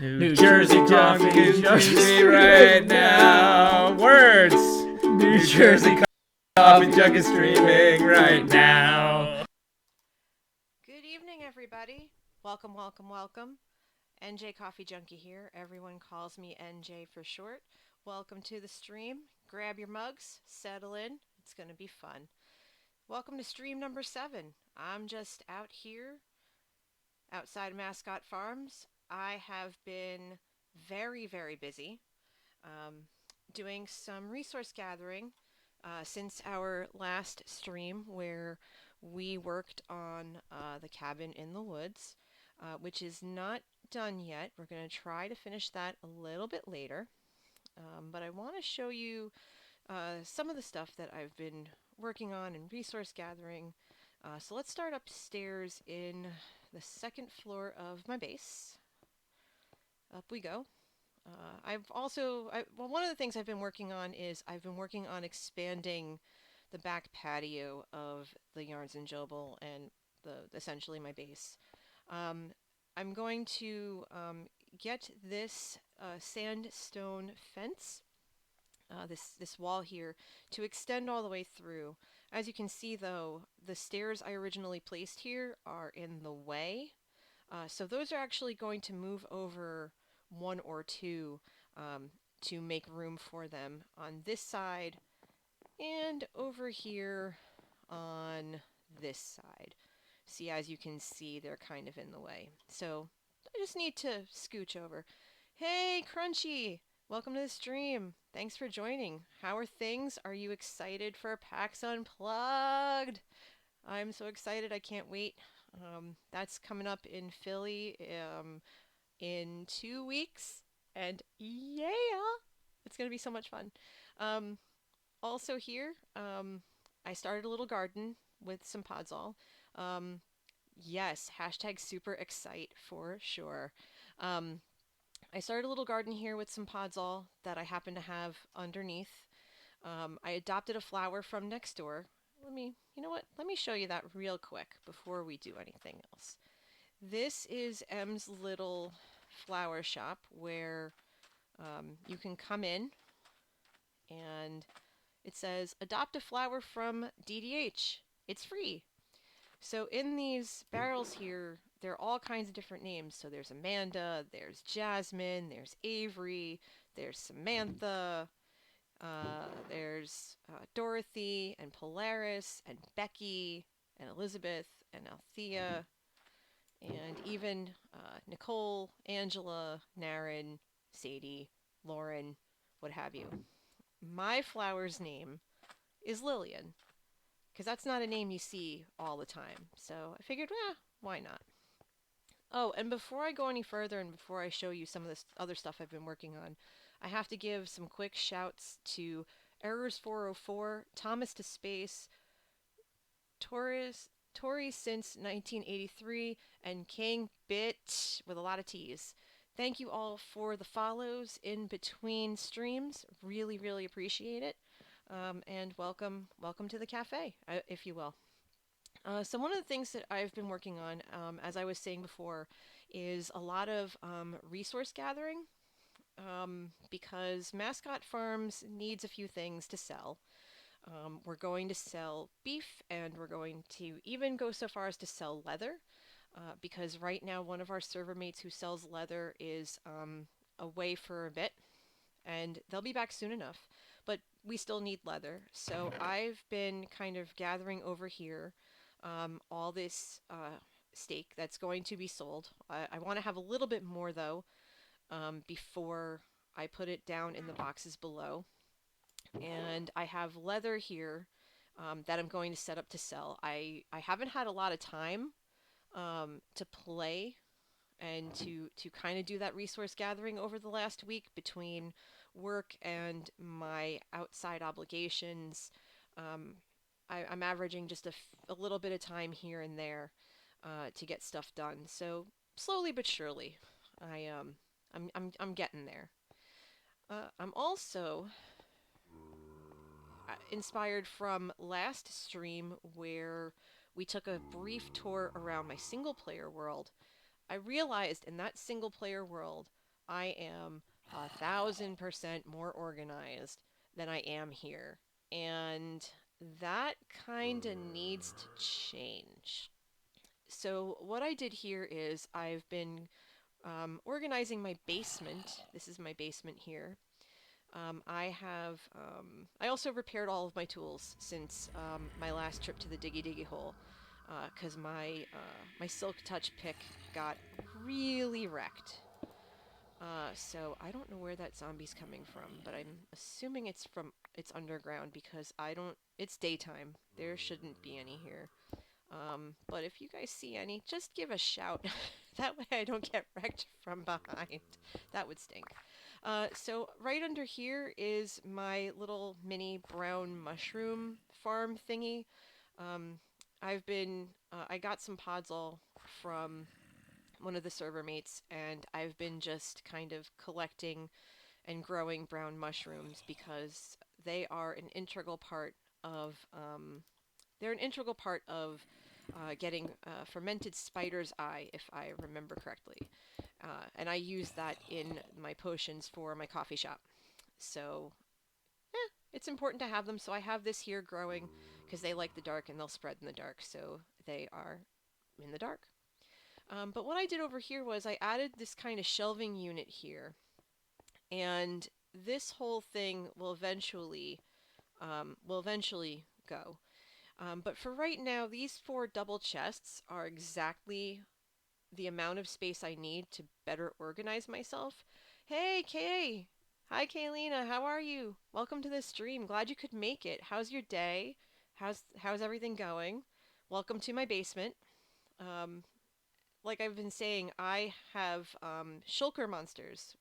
New Jersey coffee junkie me right now. Words. New Jersey coffee junkie streaming right now. Good evening, everybody. Welcome, welcome, welcome. NJ Coffee Junkie here. Everyone calls me NJ for short. Welcome to the stream. Grab your mugs, settle in. It's going to be fun. Welcome to stream number 7. I'm just out here outside of Mascot Farms. I have been very, very busy um, doing some resource gathering since our last stream where we worked on the cabin in the woods, which is not done yet. We're going to try to finish that a little bit later. But I want to show you some of the stuff that I've been working on in resource gathering. So let's start upstairs in the second floor of my base. Up we go. Well, one of the things I've been working on is I've been working on expanding the back patio of the Yarns and Jobel and essentially my base. Um, I'm going to get this sandstone fence, this wall here, to extend all the way through. As you can see, though, the stairs I originally placed here are in the way. So those are actually going to move over one or two to make room for them on this side and over here on this side. See, as you can see, they're kind of in the way. So I just need to scooch over. Hey, Crunchy! Welcome to the stream. Thanks for joining. How are things? Are you excited for PAX Unplugged? I'm so excited. I can't wait. That's coming up in Philly in 2 weeks. And yeah, it's going to be so much fun. Um, Also here, I started a little garden with some podzol. Um, yes, hashtag super excite for sure. Um, I started a little garden here with some podzol that I happen to have underneath. I adopted a flower from next door. You know what? Let me show you that real quick before we do anything else. This is M's little flower shop where you can come in and it says adopt a flower from DDH. It's free. So in these barrels here, there are all kinds of different names. So there's Amanda, there's Jasmine, there's Avery, there's Samantha, there's Dorothy and Polaris and Becky and Elizabeth and Althea and even Nicole, Angela, Naren, Sadie, Lauren, what have you. My flower's name is Lillian because that's not a name you see all the time. So I figured, why not? Oh, and before I go any further and before I show you some of this other stuff I've been working on, I have to give some quick shouts to Errors 404, Thomas to Space, Tori since 1983, and King Bit with a lot of T's. Thank you all for the follows in between streams. Really, really appreciate it. And welcome to the cafe, if you will. So one of the things that I've been working on, as I was saying before, is a lot of resource gathering because Mascot Farms needs a few things to sell. We're going to sell beef, and we're going to even go so far as to sell leather, because right now one of our server mates who sells leather is away for a bit, and they'll be back soon enough. But we still need leather, so I've been kind of gathering over here all this steak that's going to be sold. I want to have a little bit more though before I put it down in the boxes below. And I have leather here that I'm going to set up to sell. I haven't had a lot of time to play and to kind of do that resource gathering over the last week between work and my outside obligations. Um, I'm averaging just a little bit of time here and there to get stuff done. So slowly but surely, I'm getting there. I'm also inspired from last stream where we took a brief tour around my single player world. I realized in that single player world, I am 1,000% more organized than I am here. And that kind of needs to change. So, what I did here is I've been organizing my basement. This is my basement here. I also repaired all of my tools since my last trip to the Diggy Diggy Hole, because my Silk Touch pick got really wrecked. So I don't know where that zombie's coming from, but I'm assuming it's underground because I don't. It's daytime. There shouldn't be any here. But if you guys see any, just give a shout. That way I don't get wrecked from behind. That would stink. So right under here is my little mini brown mushroom farm thingy. Um, I got some pods all from one of the server mates, and I've been just kind of collecting and growing brown mushrooms because they are an integral part of they're an integral part of getting fermented spider's eye, if I remember correctly. And I use that in my potions for my coffee shop. So it's important to have them. So I have this here growing because they like the dark and they'll spread in the dark. So they are in the dark. But what I did over here was I added this kind of shelving unit here. And this whole thing will eventually go. But for right now, these four double chests are exactly the amount of space I need to better organize myself. Hey, Kay! Hi, Kaylina. How are you? Welcome to the stream. Glad you could make it. How's your day? How's everything going? Welcome to my basement. Um, like I've been saying, I have shulker monsters,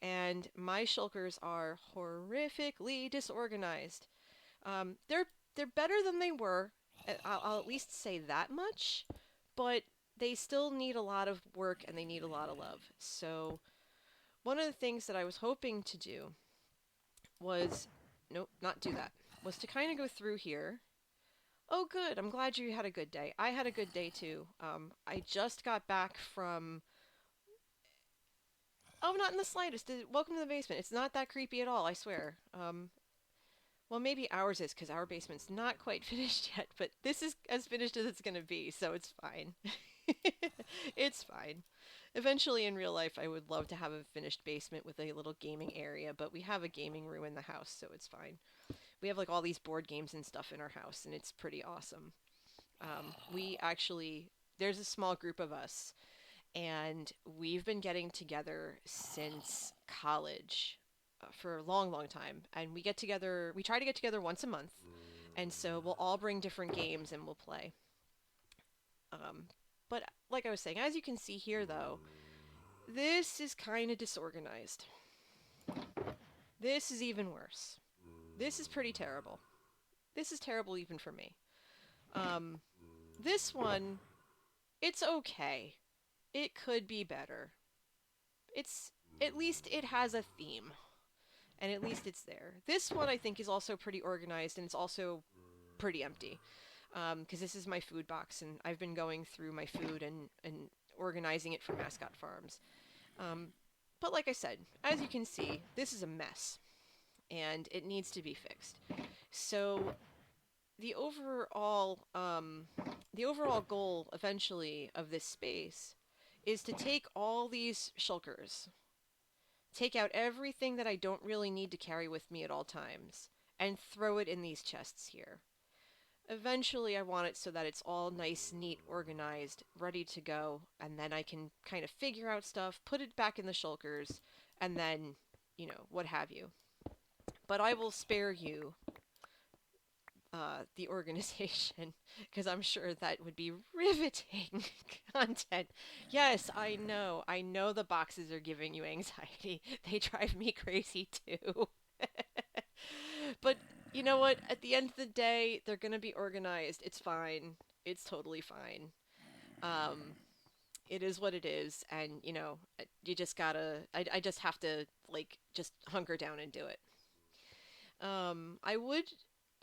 and my shulkers are horrifically disorganized. They're better than they were. I'll at least say that much, but they still need a lot of work and they need a lot of love. So one of the things that I was hoping to do was, nope, not do that, was to kind of go through here. Oh, good. I'm glad you had a good day. I had a good day too. I just got back from. Oh, not in the slightest. Welcome to the basement. It's not that creepy at all, I swear. Well, maybe ours is because our basement's not quite finished yet, but this is as finished as it's going to be, so it's fine. It's fine. Eventually, in real life, I would love to have a finished basement with a little gaming area, but we have a gaming room in the house, so it's fine. We have like all these board games and stuff in our house, and it's pretty awesome. We actually, there's a small group of us, and we've been getting together since college for a long, long time. And we try to get together once a month, and so we'll all bring different games and we'll play. Um, but like I was saying, as you can see here, though, this is kind of disorganized. This is even worse. This is pretty terrible. This is terrible even for me. Um, this one, it's okay. It could be better. It's at least it has a theme, and at least it's there. This one I think is also pretty organized, and it's also pretty empty. Because this is my food box, and I've been going through my food and organizing it for Mascot Farms. Um, but like I said, as you can see, this is a mess, and it needs to be fixed. So the overall the overall goal eventually of this space is to take all these shulkers, take out everything that I don't really need to carry with me at all times, and throw it in these chests here. Eventually, I want it so that it's all nice, neat, organized, ready to go, and then I can kind of figure out stuff, put it back in the shulkers, and then, what have you. But I will spare you the organization because I'm sure that would be riveting content. Yes, I know. I know the boxes are giving you anxiety. They drive me crazy too. But you know what? At the end of the day, they're going to be organized. It's fine. It's totally fine. Um, it is what it is, and you just gotta. I just have to like just hunker down and do it. I would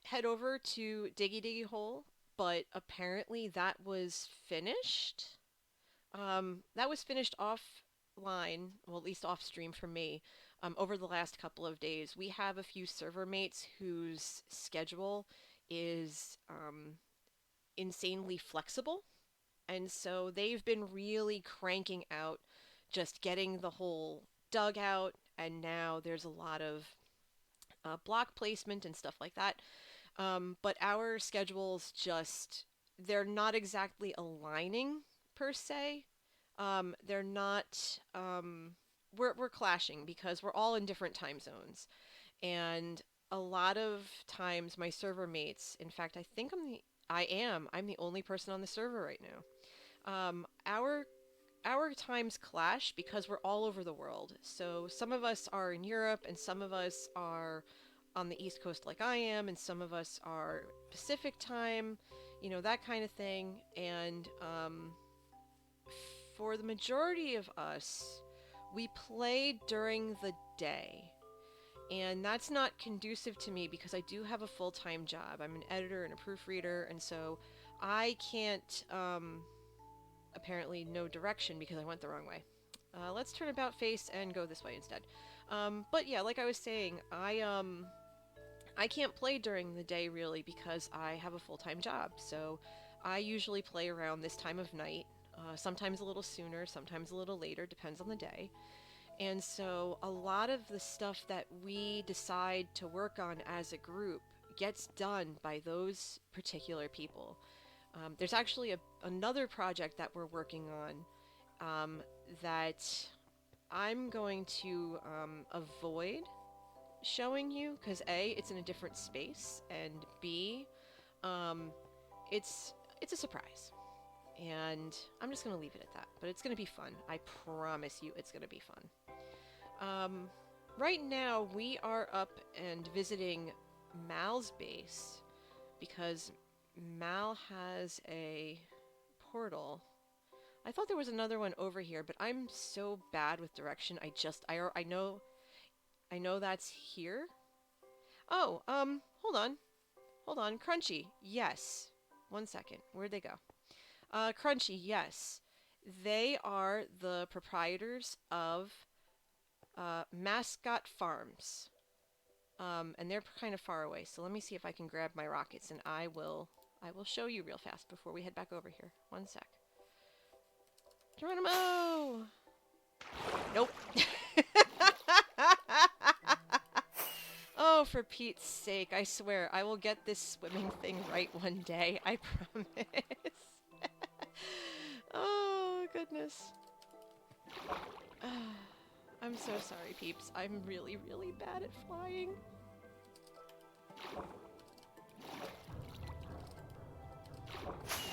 head over to Diggy Diggy Hole, but apparently that was finished. That was finished off. well, at least off stream for me, over the last couple of days, we have a few server mates whose schedule is insanely flexible. And so they've been really cranking out just getting the whole dugout, and now there's a lot of block placement and stuff like that. But our schedules just, they're not exactly aligning per se. They're not, we're clashing because we're all in different time zones. And a lot of times my server mates, in fact, I'm the only person on the server right now. Our times clash because we're all over the world. So some of us are in Europe and some of us are on the East Coast like I am, and some of us are Pacific time, that kind of thing. And for the majority of us, we play during the day. And that's not conducive to me because I do have a full time job. I'm an editor and a proofreader, and so I can't, apparently, no direction because I went the wrong way. Let's turn about face and go this way instead. But yeah, like I was saying, I can't play during the day really because I have a full time job. So I usually play around this time of night, sometimes a little sooner, sometimes a little later, depends on the day. And so a lot of the stuff that we decide to work on as a group gets done by those particular people. There's actually another project that we're working on that I'm going to avoid showing you because A, it's in a different space, and B, um, it's a surprise. And I'm just gonna leave it at that. But it's gonna be fun. I promise you, it's gonna be fun. Um, right now we are up and visiting Mal's base because Mal has a portal. I thought there was another one over here, but I'm so bad with direction. I know that's here. Oh, hold on, Crunchy. Yes. One second. Where'd they go? Crunchy. Yes, they are the proprietors of Mascot Farms. And they're kind of far away. So let me see if I can grab my rockets, and I will show you real fast before we head back over here. One sec. Geronimo! Nope. Oh, for Pete's sake, I swear, I will get this swimming thing right one day. I promise. Oh, goodness. I'm so sorry, peeps. I'm really, really bad at flying.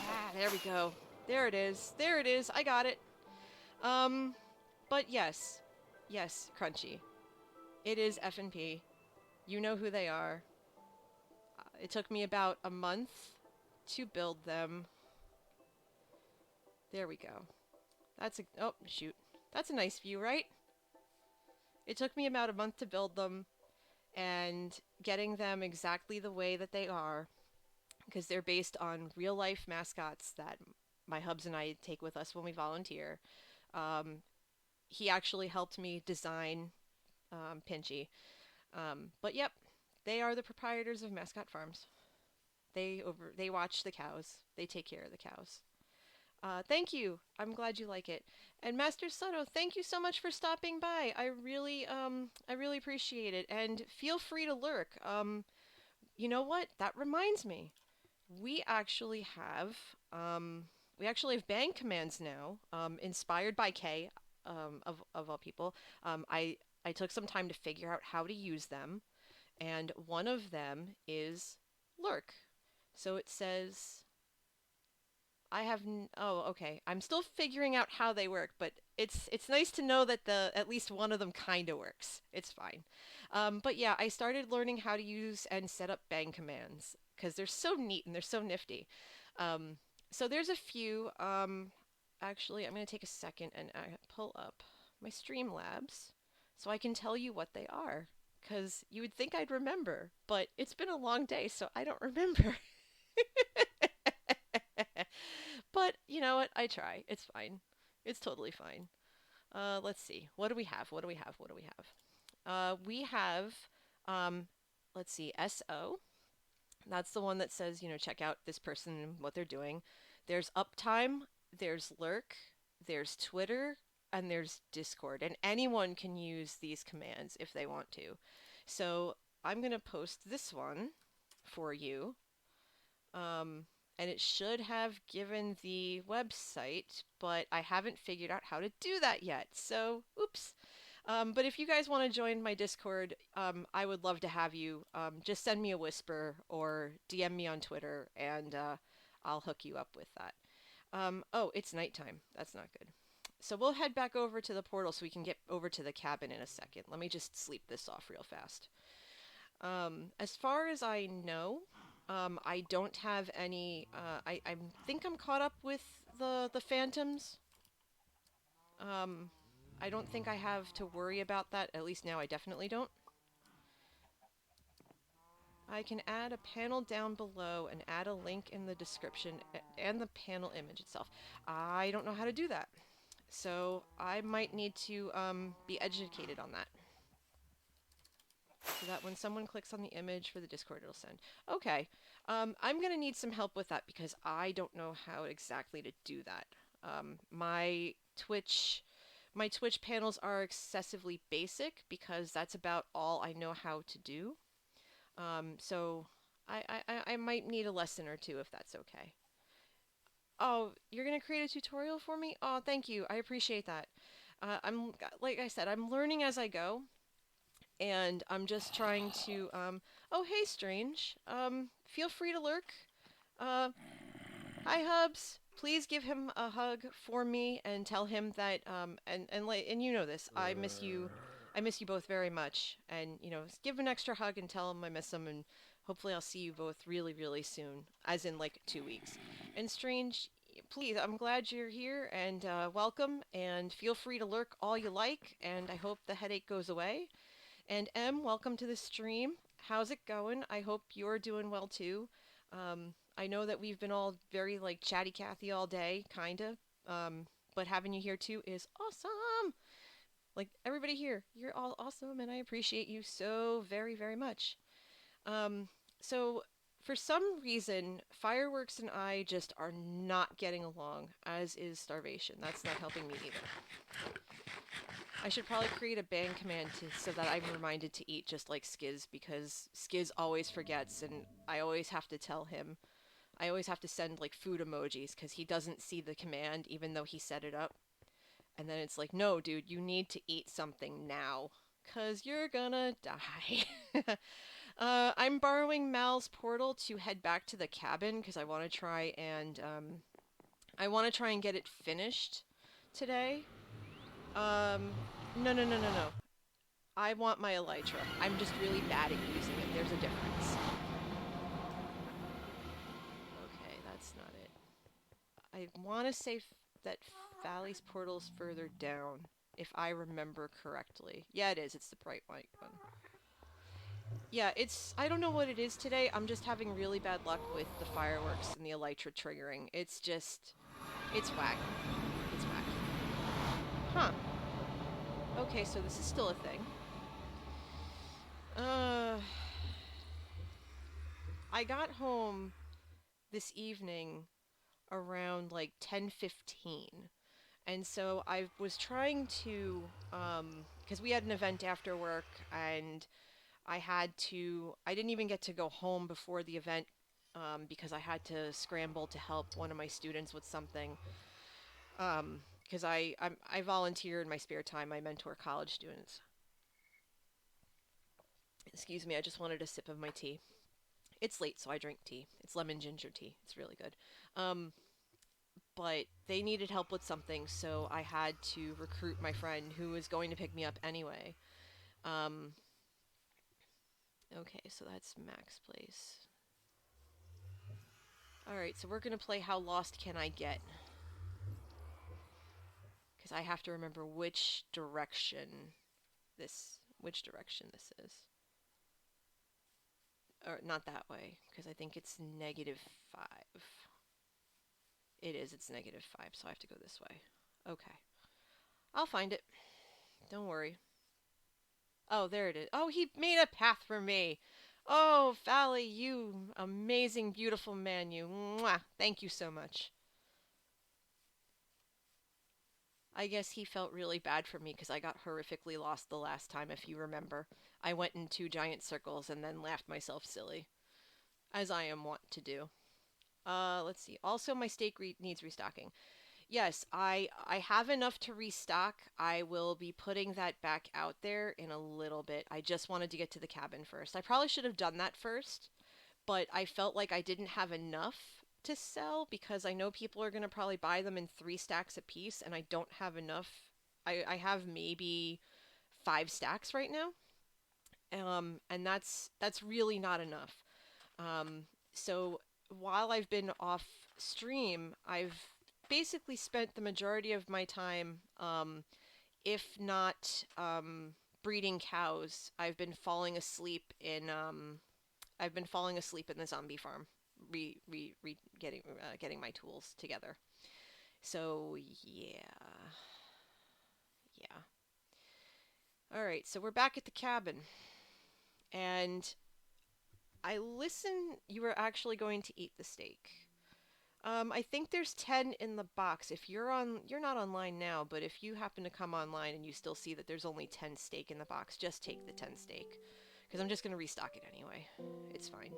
Ah, there we go. There it is. There it is. I got it. Um, but yes. Yes, Crunchy. It is F&P. You know who they are. It took me about a month to build them. There we go. Oh, shoot. That's a nice view, right? It took me about a month to build them, and getting them exactly the way that they are, because they're based on real life mascots that my hubs and I take with us when we volunteer. Um, he actually helped me design Pinchy. But yep, they are the proprietors of Mascot Farms. They watch the cows. They take care of the cows. Thank you. I'm glad you like it. And Master Soto, thank you so much for stopping by. I really appreciate it. And feel free to lurk. You know what? That reminds me. We actually have um, we actually have bang commands now, inspired by Kay, of all people. I took some time to figure out how to use them, and one of them is lurk. So it says oh, okay. I'm still figuring out how they work, but it's nice to know that the at least one of them kind of works. It's fine. But yeah, I started learning how to use and set up bang commands because they're so neat and they're so nifty. Um, so there's a few. Actually, I'm gonna take a second and pull up my Streamlabs so I can tell you what they are. Because you would think I'd remember, but it's been a long day, so I don't remember. But you know what? I try. It's fine. It's totally fine. Let's see. What do we have? What do we have? What do we have? We have, um, let's see, SO. That's the one that says, check out this person and what they're doing. There's Uptime, there's Lurk, there's Twitter, and there's Discord. And anyone can use these commands if they want to. So I'm going to post this one for you. Um, and it should have given the website, but I haven't figured out how to do that yet. So, oops. But if you guys want to join my Discord, I would love to have you. Just send me a whisper or DM me on Twitter, and I'll hook you up with that. Oh, it's nighttime. That's not good. So we'll head back over to the portal so we can get over to the cabin in a second. Let me just sleep this off real fast. As far as I know, I don't have any. I think I'm caught up with the phantoms. Um, I don't think I have to worry about that. At least now I definitely don't. I can add a panel down below and add a link in the description and the panel image itself. I don't know how to do that. So I might need to be educated on that. So that when someone clicks on the image for the Discord, it'll send. Okay. I'm going to need some help with that because I don't know how exactly to do that. My Twitch panels are excessively basic because that's about all I know how to do. So I might need a lesson or two if that's okay. Oh, you're gonna create a tutorial for me? Oh, thank you. I appreciate that. Like I said, I'm learning as I go, and I'm just trying to. Oh, hey, Strange. Feel free to lurk. Uh, Hi, Hubs. Please give him a hug for me and tell him that and you know this. I miss you. I miss you both very much. And give him an extra hug and tell him I miss him and hopefully I'll see you both really really soon, as in like 2 weeks. And Strange, please, I'm glad you're here and welcome and feel free to lurk all you like and I hope the headache goes away. And M, welcome to the stream. How's it going? I hope you're doing well too. I know that we've been all very like chatty Cathy all day, kinda. But having you here too is awesome. Like everybody here, you're all awesome, and I appreciate you so very very much. Um, so for some reason, Fireworks and I just are not getting along, as is Starvation. That's not helping me either. I should probably create a ban command so that I'm reminded to eat just like Skiz because Skiz always forgets and I always have to tell him. I always have to send like food emojis because he doesn't see the command even though he set it up. And then it's like, no, dude, you need to eat something now because you're gonna die. I'm borrowing Mal's portal to head back to the cabin because I want to try and get it finished today. No, no, no, no, no. I want my elytra. I'm just really bad at using it. There's a difference. Okay, that's not it. I want to say that Valley's portal's further down, if I remember correctly. Yeah, it is. It's the bright white one. Yeah, I don't know what it is today. I'm just having really bad luck with the fireworks and the elytra triggering. It's wacky. It's wacky. Huh. Okay, so this is still a thing. Uh, I got home this evening around like 10:15. And so I was trying to because we had an event after work and I didn't even get to go home before the event because I had to scramble to help one of my students with something. Because I volunteer in my spare time. I mentor college students. Excuse me, I just wanted a sip of my tea. It's late, so I drink tea. It's lemon ginger tea. It's really good. Um, but they needed help with something, so I had to recruit my friend who was going to pick me up anyway. Um, okay, so that's Mac's place. Alright, so we're gonna play How Lost Can I Get? Because I have to remember which direction this is. Or not that way, because I think it's -5. It is, it's -5, so I have to go this way. Okay. I'll find it. Don't worry. Oh, there it is. Oh, he made a path for me. Oh, Valley, you amazing, beautiful man, you. Mwah. Thank you so much. I guess he felt really bad for me because I got horrifically lost the last time, if you remember. I went in two giant circles and then laughed myself silly, as I am wont to do. Let's see. Also, my steak needs restocking. Yes, I have enough to restock. I will be putting that back out there in a little bit. I just wanted to get to the cabin first. I probably should have done that first, but I felt like I didn't have enough to sell because I know people are going to probably buy them in 3 stacks a piece, and I don't have enough. I have maybe 5 stacks right now, and that's really not enough. Um, so while I've been off stream, I've basically spent the majority of my time, if not breeding cows. I've been falling asleep in the zombie farm, getting my tools together. So yeah, yeah. All right, so we're back at the cabin, and I listen. You were actually going to eat the steak. I think there's 10 in the box. If you're not online now, but if you happen to come online and you still see that there's only 10 steak in the box, just take the 10 steak. Because I'm just going to restock it anyway. It's fine.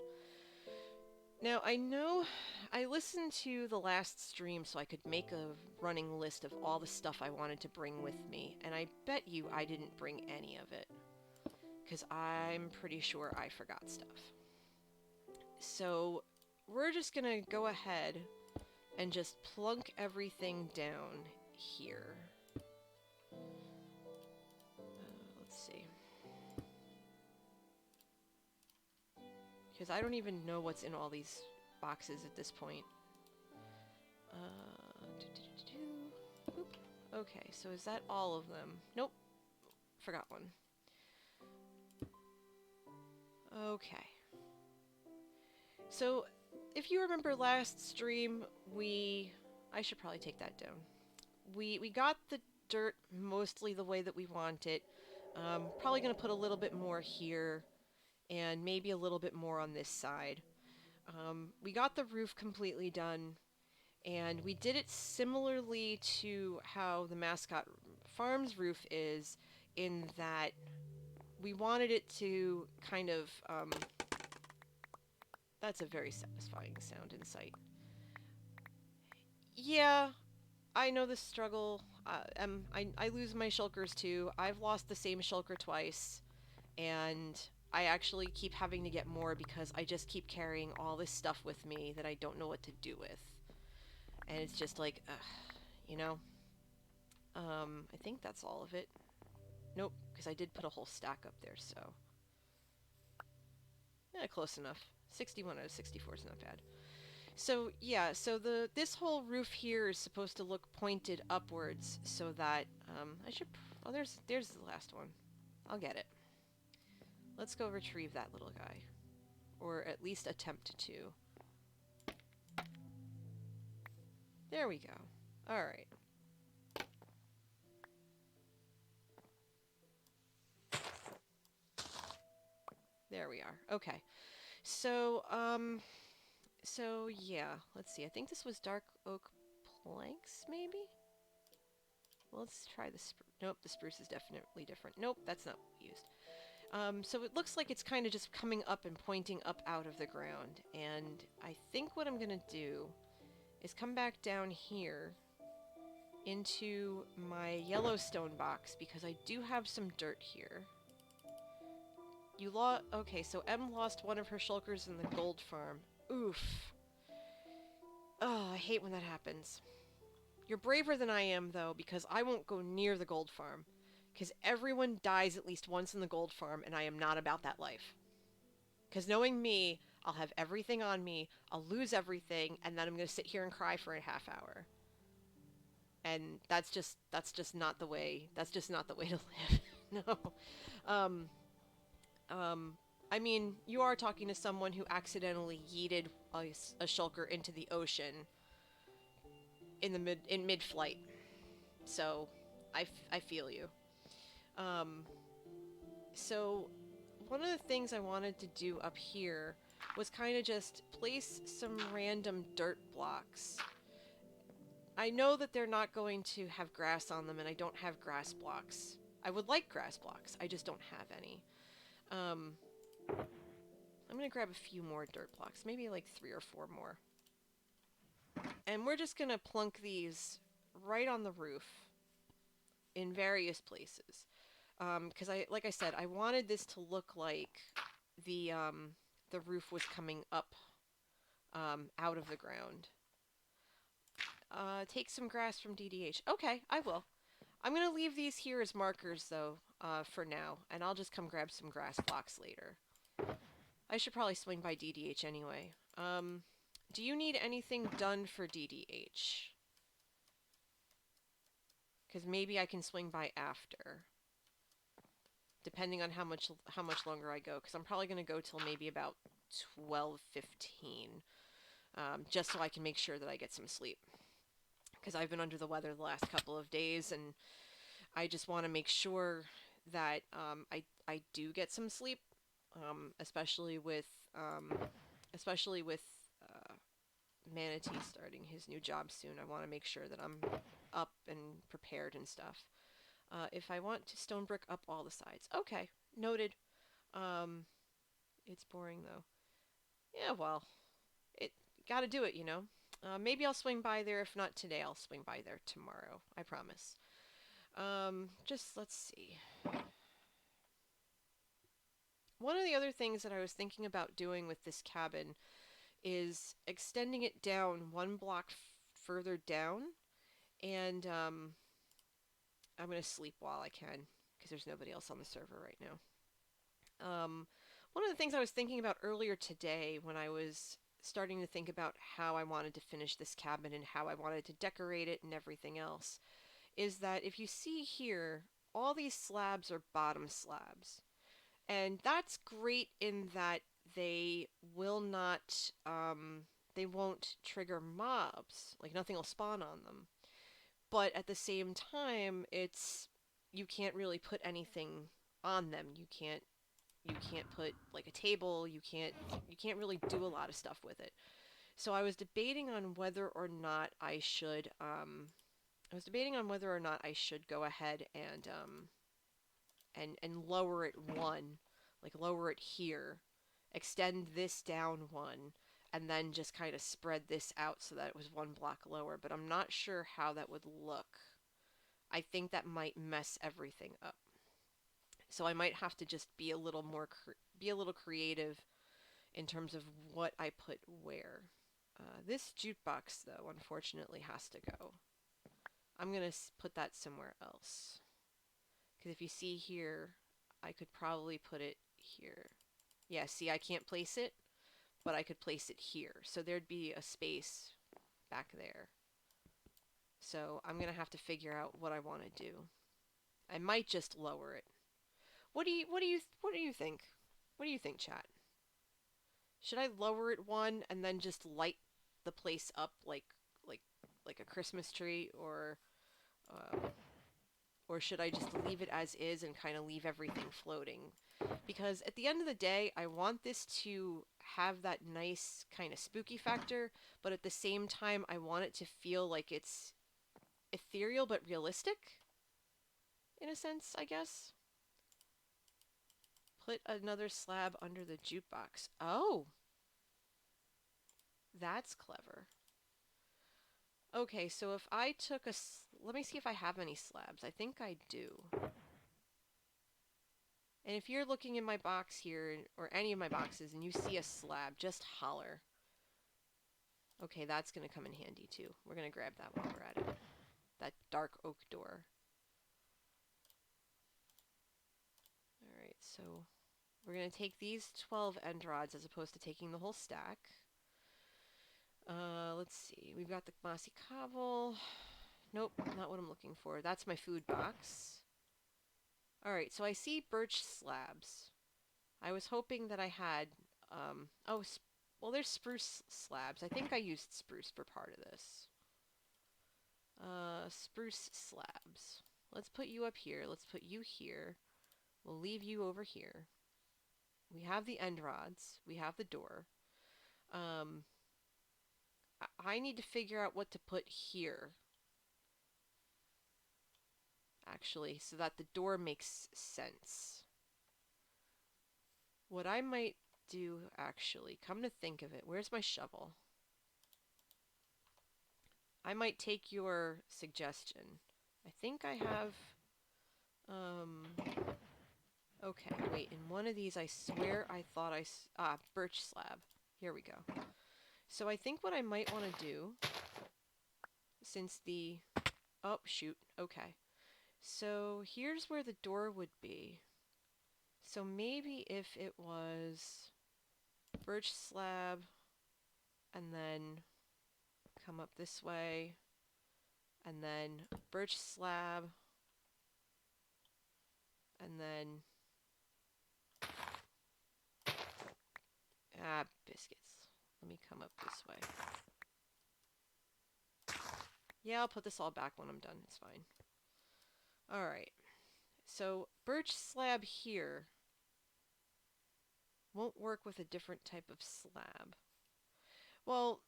Now, I know I listened to the last stream so I could make a running list of all the stuff I wanted to bring with me, and I bet you I didn't bring any of it. Because I'm pretty sure I forgot stuff. So, we're just going to go ahead and just plunk everything down here. Let's see. Because I don't even know what's in all these boxes at this point. Okay, so is that all of them? Nope. Forgot one. Okay. So, if you remember last stream, I should probably take that down. We got the dirt mostly the way that we want it. Probably going to put a little bit more here, and maybe a little bit more on this side. We got the roof completely done, and we did it similarly to how the Mascot Farms roof is, in that we wanted it to kind of, that's a very satisfying sound in sight. Yeah, I know the struggle. I lose my shulkers too. I've lost the same shulker twice, and I actually keep having to get more because I just keep carrying all this stuff with me that I don't know what to do with. And it's just like, you know? I think that's all of it. Nope, because I did put a whole stack up there, so. Yeah, close enough. 61 out of 64 is not bad. So yeah, so this whole roof here is supposed to look pointed upwards, so that I should. Oh, there's the last one. I'll get it. Let's go retrieve that little guy, or at least attempt to. There we go. All right. There we are. Okay. So so yeah. Let's see. I think this was dark oak planks, maybe. Well, let's try the spruce. Nope, the spruce is definitely different. Nope, that's not what we used. So it looks like it's kind of just coming up and pointing up out of the ground. And I think what I'm going to do is come back down here into my Yellowstone box, because I do have some dirt here. Okay, so Em lost one of her shulkers in the gold farm. Oof. Oh, I hate when that happens. You're braver than I am, though, because I won't go near the gold farm. Because everyone dies at least once in the gold farm, and I am not about that life. Because knowing me, I'll have everything on me, I'll lose everything, and then I'm going to sit here and cry for a half hour. And that's just not the way, that's just not the way to live. No. I mean, you are talking to someone who accidentally yeeted a shulker into the ocean in mid-flight. So, I feel you. Um, so one of the things I wanted to do up here was kind of just place some random dirt blocks. I know that they're not going to have grass on them, and I don't have grass blocks. I would like grass blocks, I just don't have any. Um, I'm gonna grab a few more dirt blocks, maybe like 3 or 4 more. And we're just gonna plunk these right on the roof in various places. Because like I said, I wanted this to look like the um, the roof was coming up out of the ground. Take some grass from DDH. Okay, I will. I'm gonna leave these here as markers though, for now, and I'll just come grab some grass blocks later. I should probably swing by DDH anyway. Do you need anything done for DDH? Because maybe I can swing by after, depending on how much longer I go. Because I'm probably gonna go till maybe about 12:15, just so I can make sure that I get some sleep. Because I've been under the weather the last couple of days, and I just want to make sure that I do get some sleep, um, especially with um, especially with uh, Manatee starting his new job soon. I want to make sure that I'm up and prepared and stuff. If I want to stone brick up all the sides, okay, noted. Um, it's boring though. Yeah, well, it got to do it, you know. Maybe I'll swing by there. If not today, I'll swing by there tomorrow. I promise. Just let's see. One of the other things that I was thinking about doing with this cabin is extending it down 1 block further down, and I'm gonna sleep while I can because there's nobody else on the server right now. One of the things I was thinking about earlier today when I was starting to think about how I wanted to finish this cabin and how I wanted to decorate it and everything else is that if you see here, all these slabs are bottom slabs. And that's great in that they will not, they won't trigger mobs. Like nothing will spawn on them. But at the same time, you can't really put anything on them. You can't put like a table. You can't really do a lot of stuff with it. So I was debating on whether or not I should go ahead and lower it one, like lower it here, extend this down one, and then just kind of spread this out so that it was 1 block lower. But I'm not sure how that would look. I think that might mess everything up. So I might have to just be a little creative in terms of what I put where. This jukebox, though, unfortunately has to go. I'm going to put that somewhere else. Because if you see here, I could probably put it here. Yeah, see, I can't place it, but I could place it here. So there'd be a space back there. So I'm going to have to figure out what I want to do. I might just lower it. What do you think? What do you think, chat? Should I lower it one and then just light the place up like like a Christmas tree, uh, or should I just leave it as is and kind of leave everything floating? Because at the end of the day, I want this to have that nice kind of spooky factor, but at the same time, I want it to feel like it's ethereal but realistic, in a sense, I guess. Put another slab under the jukebox. Oh, that's clever. Okay, so if I took let me see if I have any slabs. I think I do. And if you're looking in my box here, or any of my boxes, and you see a slab, just holler. Okay, that's going to come in handy too. We're going to grab that while we're at it. That dark oak door. Alright, so we're going to take these 12 end rods as opposed to taking the whole stack. Let's see. We've got the mossy cobble. Nope, not what I'm looking for. That's my food box. Alright, so I see birch slabs. I was hoping that I had, oh, well, there's spruce slabs. I think I used spruce for part of this. Spruce slabs. let's put you up here. Let's put you here. We'll leave you over here. We have the end rods. We have the door. Um, I need to figure out what to put here, actually, so that the door makes sense. What I might do, actually, come to think of it, where's my shovel? I might take your suggestion. I think I have, okay, wait, in one of these, I swear I thought birch slab. Here we go. So I think what I might want to do, since oh, shoot, okay. So here's where the door would be. So maybe if it was birch slab, and then come up this way, and then birch slab, and then biscuits. Let me come up this way. Yeah, I'll put this all back when I'm done. It's fine. Alright. So birch slab here won't work with a different type of slab. Well,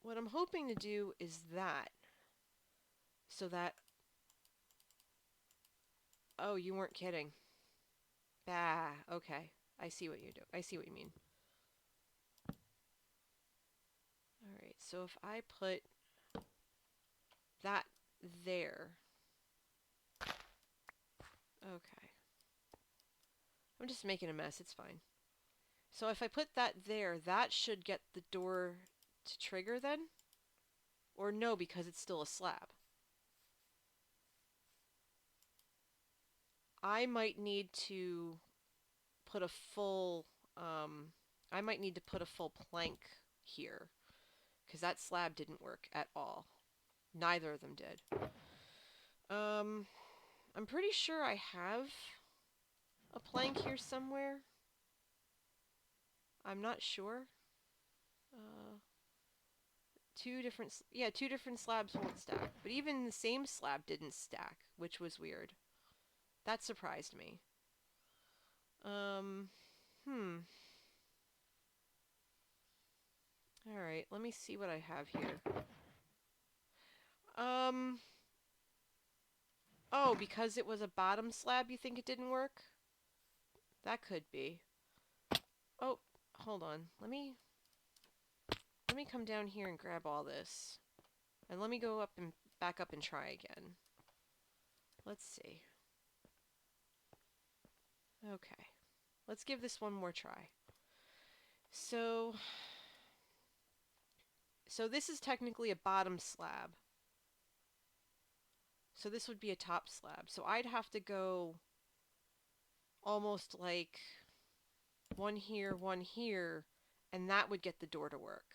what I'm hoping to do is that. So that... Oh, you weren't kidding. Bah, okay. I see what you do. I see what you mean. Alright, so if I put that there. Okay. I'm just making a mess, it's fine. So if I put that there, that should get the door to trigger then? Or no, because it's still a slab. I might need to put a full, I might need to put a full plank here. Because that slab didn't work at all. Neither of them did. I'm pretty sure I have a plank here somewhere. I'm not sure. Two different slabs won't stack. But even the same slab didn't stack, which was weird. That surprised me. Alright, let me see what I have here. Oh, because it was a bottom slab, you think it didn't work? That could be. Oh, hold on. Let me come down here and grab all this. And let me go up and back up and try again. Let's see. Okay. Let's give this one more try. So this is technically a bottom slab. So this would be a top slab. So I'd have to go almost like one here, and that would get the door to work.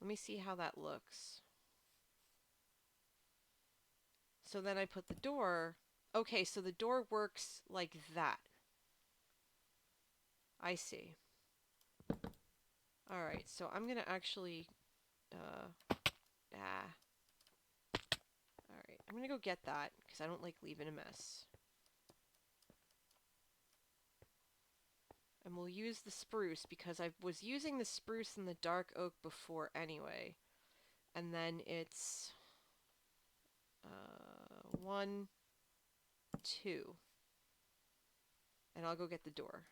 Let me see how that looks. So then I put the door. Okay, so the door works like that. I see. Alright, so I'm gonna actually... Alright, I'm gonna go get that, because I don't like leaving a mess. And we'll use the spruce, because I was using the spruce and the dark oak before anyway. And then it's... 1, 2. And I'll go get the door.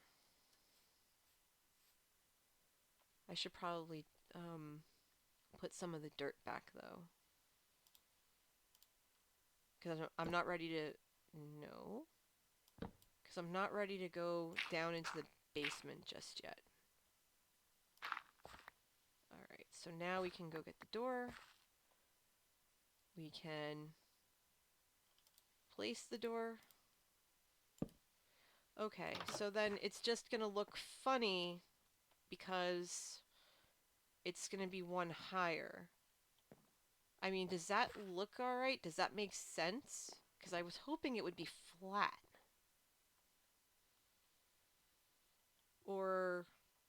I should probably put some of the dirt back, though. Because I'm not ready to... No. Because I'm not ready to go down into the basement just yet. Alright, so now we can go get the door. We can place the door. Okay, so then it's just going to look funny because it's going to be one higher. I mean, does that look alright? Does that make sense? Because I was hoping it would be flat. Or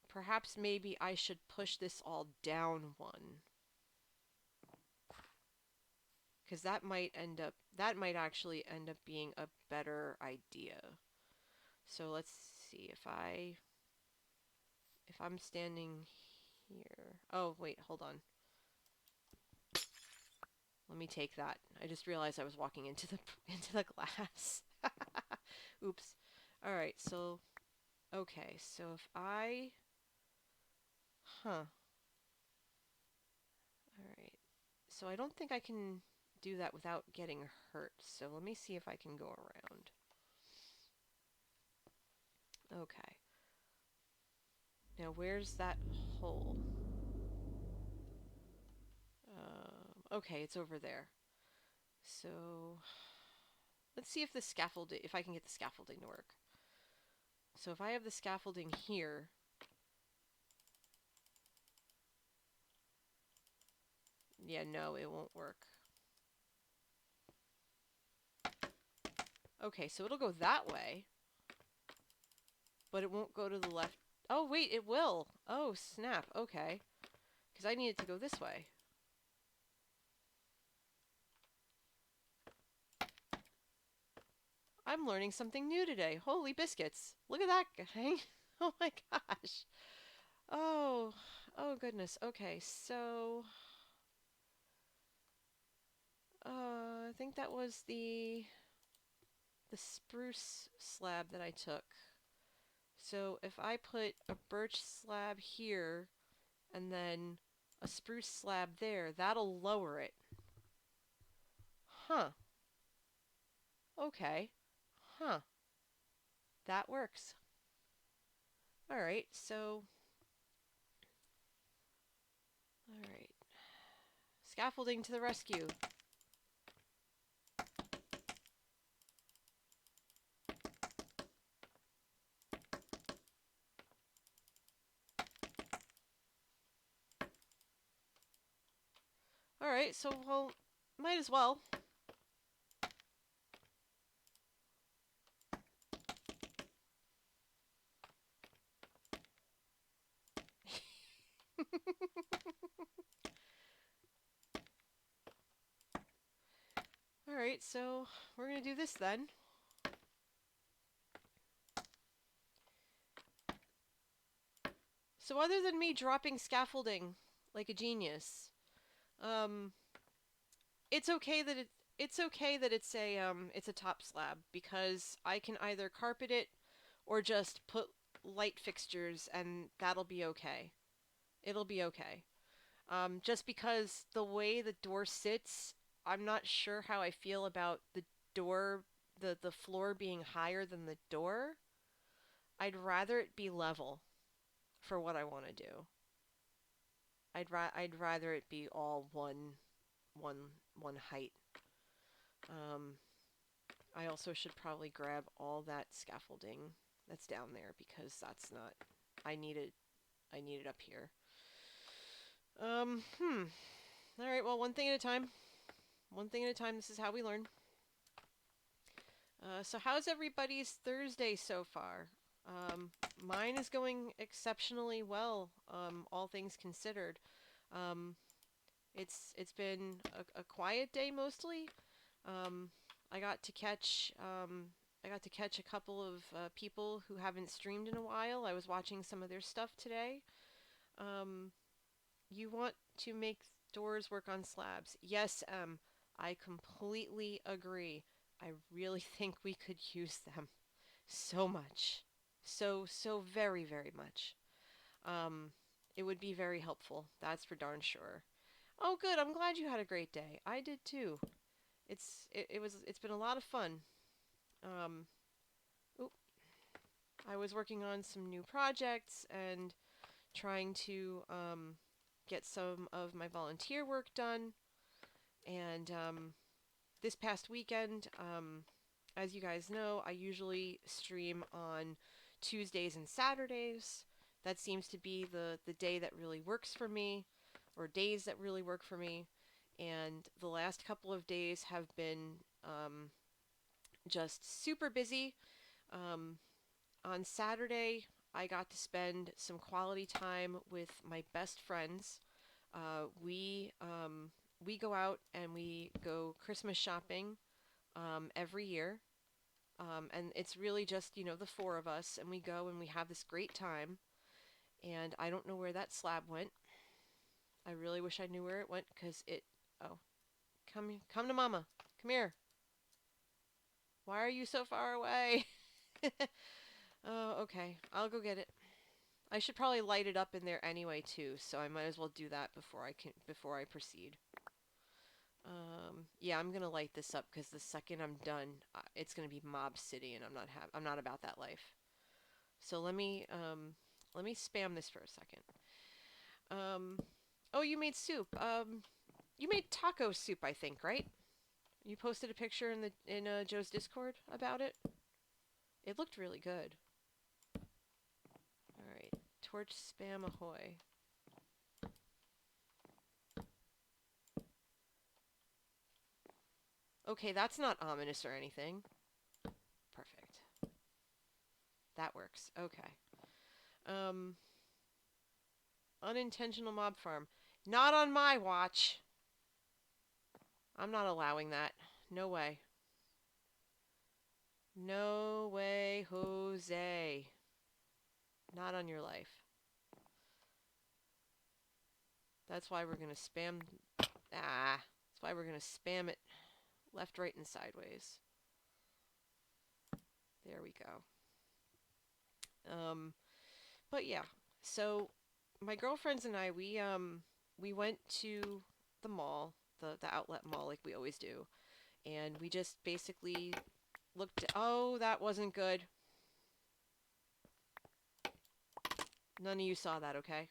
perhaps maybe I should push this all down one. because that might actually end up being a better idea. So let's see if I'm standing here. Oh, wait, hold on. Let me take that. I just realized I was walking into the into the glass. Oops. All right, so okay, so if I huh. All right. So I don't think I can do that without getting hurt. So let me see if I can go around. Okay. Now where's that hole? Okay, it's over there. So let's see if the scaffolding, if I can get the scaffolding to work. So if I have the scaffolding here, yeah, no, it won't work. Okay, so it'll go that way, but it won't go to the left. Oh, wait, it will. Oh, snap. Okay. Because I need it to go this way. I'm learning something new today. Holy biscuits. Look at that guy. Oh my gosh. Oh, oh goodness. Okay, so I think that was the spruce slab that I took. So if I put a birch slab here and then a spruce slab there, that'll lower it. Huh. Okay. Huh. That works. All right. So, all right. Scaffolding to the rescue. All right. So, well, might as well. All right. So, we're going to do this then. So, other than me dropping scaffolding like a genius, um, it's okay that it's okay that it's a top slab because I can either carpet it or just put light fixtures and that'll be okay. It'll be okay. Just because the way the door sits, I'm not sure how I feel about the door, the floor being higher than the door. I'd rather it be level for what I want to do. I'd rather it be all one one height. Um, I also should probably grab all that scaffolding that's down there because that's not. I need it. I need it up here. Hmm. All right. Well, one thing at a time. One thing at a time. This is how we learn. So how's everybody's Thursday so far? Mine is going exceptionally well, all things considered. Um, it's been a quiet day mostly. Um, I got to catch I got to catch a couple of people who haven't streamed in a while. I was watching some of their stuff today. Um, you want to make doors work on slabs? Yes, I completely agree. I really think we could use them so much. So very, very much. Um, it would be very helpful. That's for darn sure. Oh, good. I'm glad you had a great day. I did too. It's been a lot of fun. Um, oop, I was working on some new projects and trying to get some of my volunteer work done. And this past weekend, as you guys know, I usually stream on Tuesdays and Saturdays. That seems to be the day that really works for me, or days that really work for me. And the last couple of days have been just super busy. Um, on Saturday, I got to spend some quality time with my best friends. We we go out and we go Christmas shopping every year. And it's really just, the four of us, and we go and we have this great time. And I don't know where that slab went. I really wish I knew where it went because it. Oh, come to mama. Come here. Why are you so far away? Oh, okay. I'll go get it. I should probably light it up in there anyway too, so I might as well do that before I proceed. Yeah, I'm gonna light this up because the second I'm done, it's gonna be Mob City, and I'm not about that life. So let me spam this for a second. Um, oh, you made soup. You made taco soup, I think, right? You posted a picture in Joe's Discord about it. It looked really good. All right, torch spam ahoy. Okay, that's not ominous or anything. Perfect. That works. Okay. Um, unintentional mob farm. Not on my watch. I'm not allowing that. No way. No way, Jose. Not on your life. That's why we're gonna spam. That's why we're gonna spam it left, right, and sideways. There we go. But yeah. So my girlfriends and I, we went to the mall, the outlet mall, like we always do, and we just basically looked. Oh, that wasn't good. None of you saw that, okay?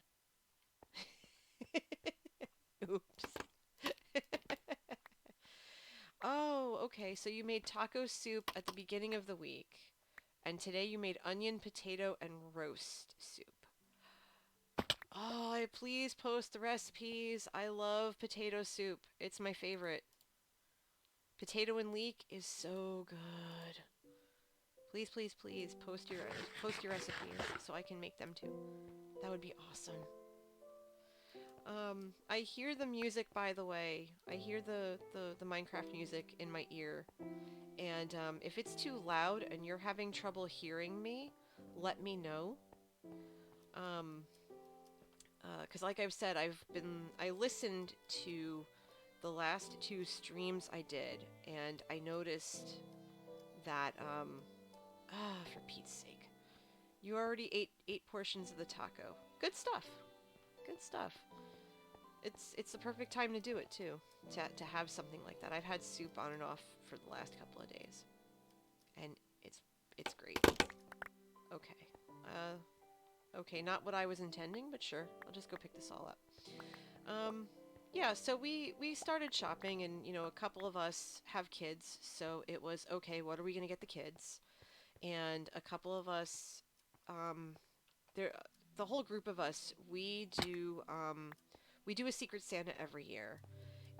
Oops. Oh, okay. So you made taco soup at the beginning of the week, and today you made onion, potato, and roast soup. Oh, please post the recipes. I love potato soup. It's my favorite. Potato and leek is so good. Please, please, please post your recipes so I can make them too. That would be awesome. I hear the music, by the way. I hear the Minecraft music in my ear. And if it's too loud and you're having trouble hearing me, let me know. Um, because like I've said, I listened to the last two streams I did, and I noticed that, for Pete's sake, you already ate 8 portions of the taco. Good stuff. Good stuff. It's the perfect time to do it too. To have something like that. I've had soup on and off for the last couple of days, and it's great. Okay. Okay, not what I was intending, but sure. I'll just go pick this all up. Um, yeah, so we started shopping, and a couple of us have kids, so it was okay. What are we gonna get the kids? And a couple of us, um, there, the whole group of us, we do a Secret Santa every year.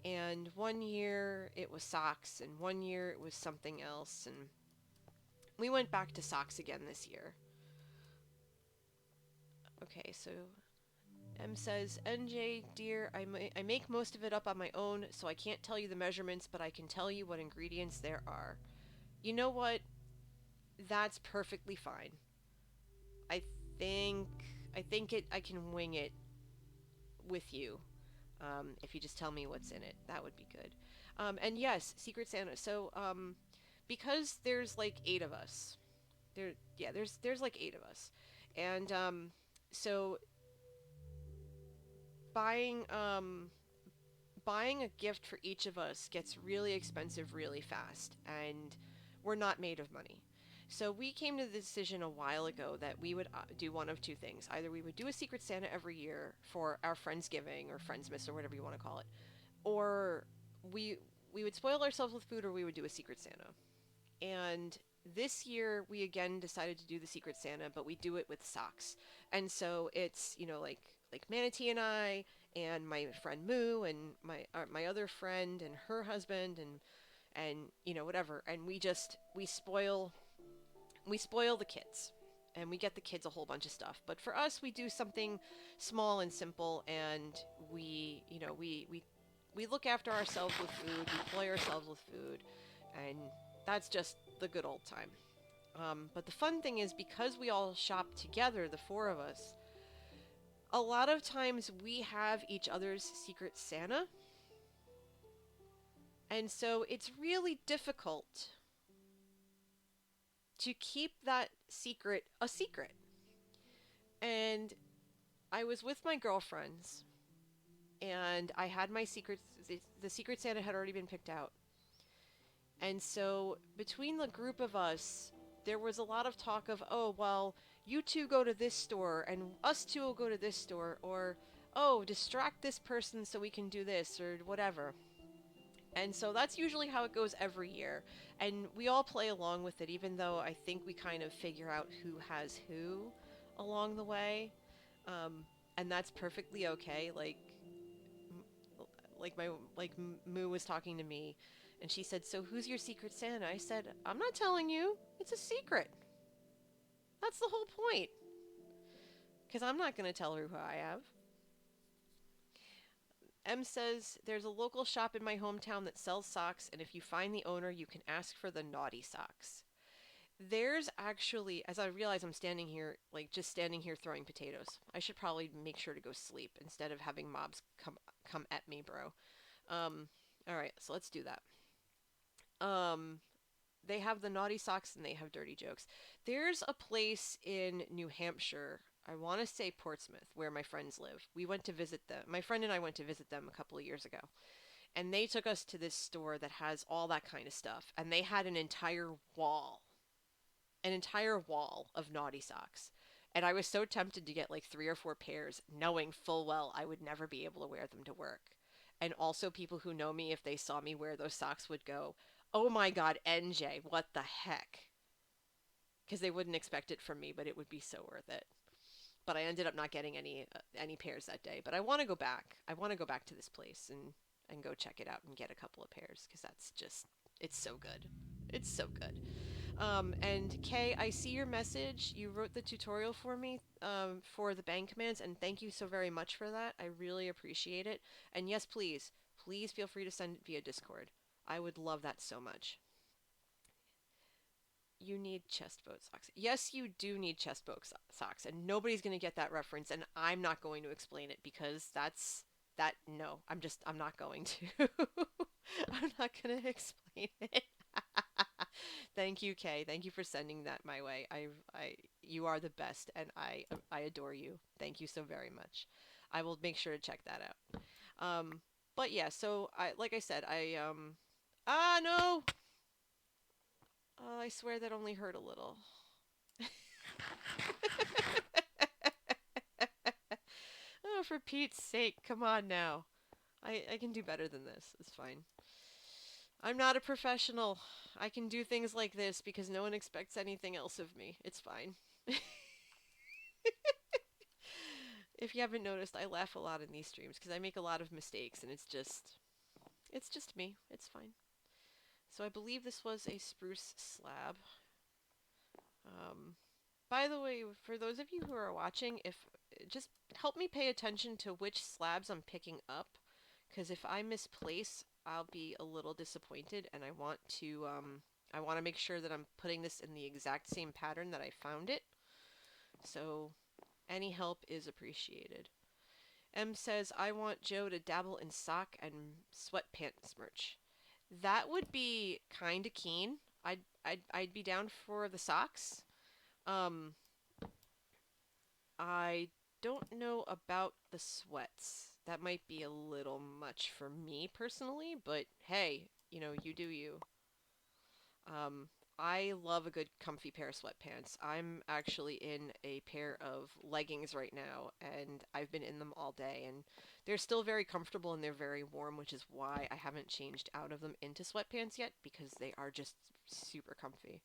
And one year it was socks, and one year it was something else, and we went back to socks again this year. Okay, so M says, NJ, dear, I make most of it up on my own, so I can't tell you the measurements, but I can tell you what ingredients there are. You know what? That's perfectly fine. I think I can wing it with you. If you just tell me what's in it, that would be good. And yes, Secret Santa. So because there's like 8 of us. There's like 8 of us, and so buying um buying a gift for each of us gets really expensive really fast, and we're not made of money. So we came to the decision a while ago that we would do one of two things. Either we would do a Secret Santa every year for our Friendsgiving or Friendsmas or whatever you want to call it, or we we would spoil ourselves with food, or we would do a Secret Santa. And this year we again decided to do the Secret Santa, but we do it with socks. And so it's, like Manatee and I and my friend Moo and my other friend and her husband and whatever, and we spoil the kids. And we get the kids a whole bunch of stuff. But for us, we do something small and simple, and we we look after ourselves with food, we ploy ourselves with food, and that's just the good old time. But the fun thing is because we all shop together, the four of us, a lot of times we have each other's secret Santa, and so it's really difficult to keep that secret a secret. And I was with my girlfriends, and I had my secret. The secret Santa had already been picked out, and so between the group of us, there was a lot of talk of, oh well, you two go to this store, and us two will go to this store, or oh, distract this person so we can do this or whatever. And so that's usually how it goes every year. And we all play along with it, even though I think we kind of figure out who has who along the way. Um, and that's perfectly okay. Like my like Moo was talking to me, and she said, "So who's your secret Santa?" I said, "I'm not telling you. It's a secret. That's the whole point. Because I'm not going to tell her who I have." M says, "There's a local shop in my hometown that sells socks, and if you find the owner, you can ask for the naughty socks." There's actually, as I realize I'm standing here, like just standing here throwing potatoes. I should probably make sure to go sleep instead of having mobs come at me, bro. Um, all right, so let's do that. Um, they have the naughty socks and they have dirty jokes. There's a place in New Hampshire. I want to say Portsmouth, where my friends live. We went to visit them. My friend and I went to visit them a couple of years ago. And they took us to this store that has all that kind of stuff. And they had an entire wall of naughty socks. And I was so tempted to get like 3 or 4 pairs, knowing full well I would never be able to wear them to work. And also, people who know me, if they saw me wear those socks, would go, "Oh my God, NJ, what the heck?" Because they wouldn't expect it from me, but it would be so worth it. But I ended up not getting any pairs that day. But I want to go back. I want to go back to this place and go check it out and get a couple of pairs because that's just it's so good. It's so good. And Kay, I see your message. You wrote the tutorial for me for the bank commands, and thank you so very much for that. I really appreciate it. And yes, please, please feel free to send it via Discord. I would love that so much. You need chest boat socks. Yes, you do need chest boat socks, and nobody's going to get that reference, and I'm not going to explain it because no, I'm not going to. I'm not going to explain it. Thank you, Kay. Thank you for sending that my way. You are the best, and I adore you. Thank you so very much. I will make sure to check that out. But yeah, so like I said, no, I swear that only hurt a little. Oh, for Pete's sake, come on now. I can do better than this. It's fine. I'm not a professional. I can do things like this because no one expects anything else of me. It's fine. If you haven't noticed, I laugh a lot in these streams because I make a lot of mistakes and it's just me. It's fine. So I believe this was a spruce slab. Um, by the way, for those of you who are watching, if just help me pay attention to which slabs I'm picking up, because if I misplace, I'll be a little disappointed, and I want to make sure that I'm putting this in the exact same pattern that I found it. So any help is appreciated. M says, "I want Joe to dabble in sock and sweatpants merch." That would be kind of keen. I'd be down for the socks. Um, I don't know about the sweats. That might be a little much for me personally, but hey, you do you. Um, I love a good comfy pair of sweatpants. I'm actually in a pair of leggings right now, and I've been in them all day, and they're still very comfortable and they're very warm, which is why I haven't changed out of them into sweatpants yet, because they are just super comfy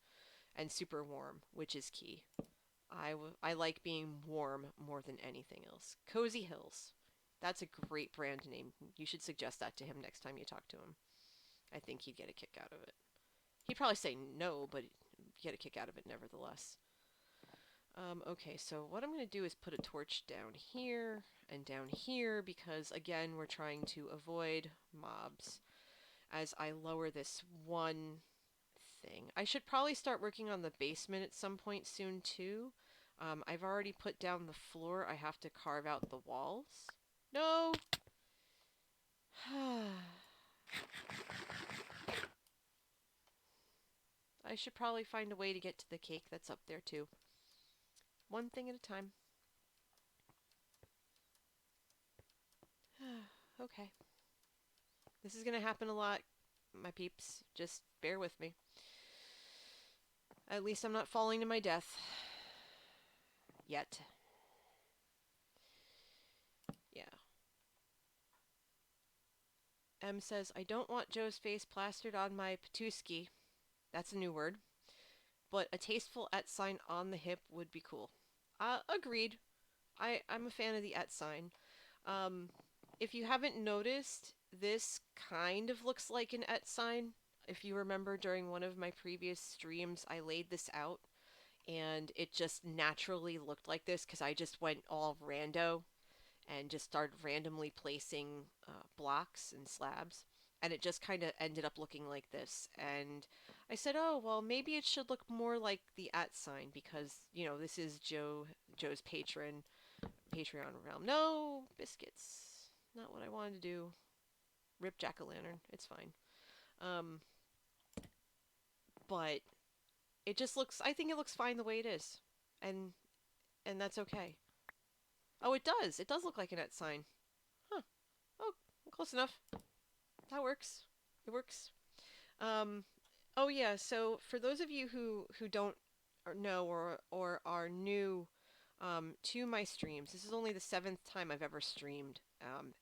and super warm, which is key. I like being warm more than anything else. Cozy Hills. That's a great brand name. You should suggest that to him next time you talk to him. I think he'd get a kick out of it. He'd probably say no, but get a kick out of it nevertheless. Okay, so what I'm going to do is put a torch down here and down here because, again, we're trying to avoid mobs as I lower this one thing. I should probably start working on the basement at some point soon, too. I've already put down the floor. I have to carve out the walls. No! I should probably find a way to get to the cake that's up there, too. One thing at a time. Okay. This is going to happen a lot, my peeps. Just bear with me. At least I'm not falling to my death. Yet. Yeah. M says, I don't want Joe's face plastered on my patuski. That's a new word. But a tasteful et sign on the hip would be cool. Agreed. I'm a fan of the et sign. Um, if you haven't noticed, this kind of looks like an et sign. If you remember during one of my previous streams, I laid this out and it just naturally looked like this because I just went all rando and just started randomly placing blocks and slabs. And it just kind of ended up looking like this. And I said, oh, well, maybe it should look more like the at sign because, this is Joe's Patreon realm. No, biscuits. Not what I wanted to do. Rip jack-o'-lantern. It's fine. Um, but it just looks, I think it looks fine the way it is. And, and that's okay. Oh, it does. It does look like an at sign. Huh. Oh, close enough. That works. It works. Um, oh yeah. So for those of you who don't know or are new to my streams, this is only the seventh time I've ever streamed,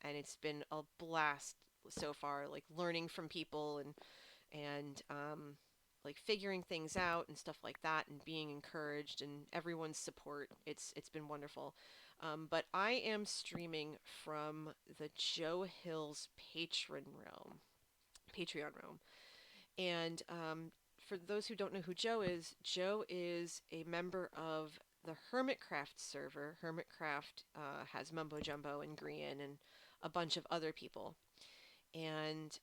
and it's been a blast so far. Like learning from people and like figuring things out and stuff like that, and being encouraged and everyone's support. It's been wonderful. But I am streaming from the Joe Hills Patreon realm. And for those who don't know who Joe is a member of the Hermitcraft server. Hermitcraft has Mumbo Jumbo and Grian and a bunch of other people. And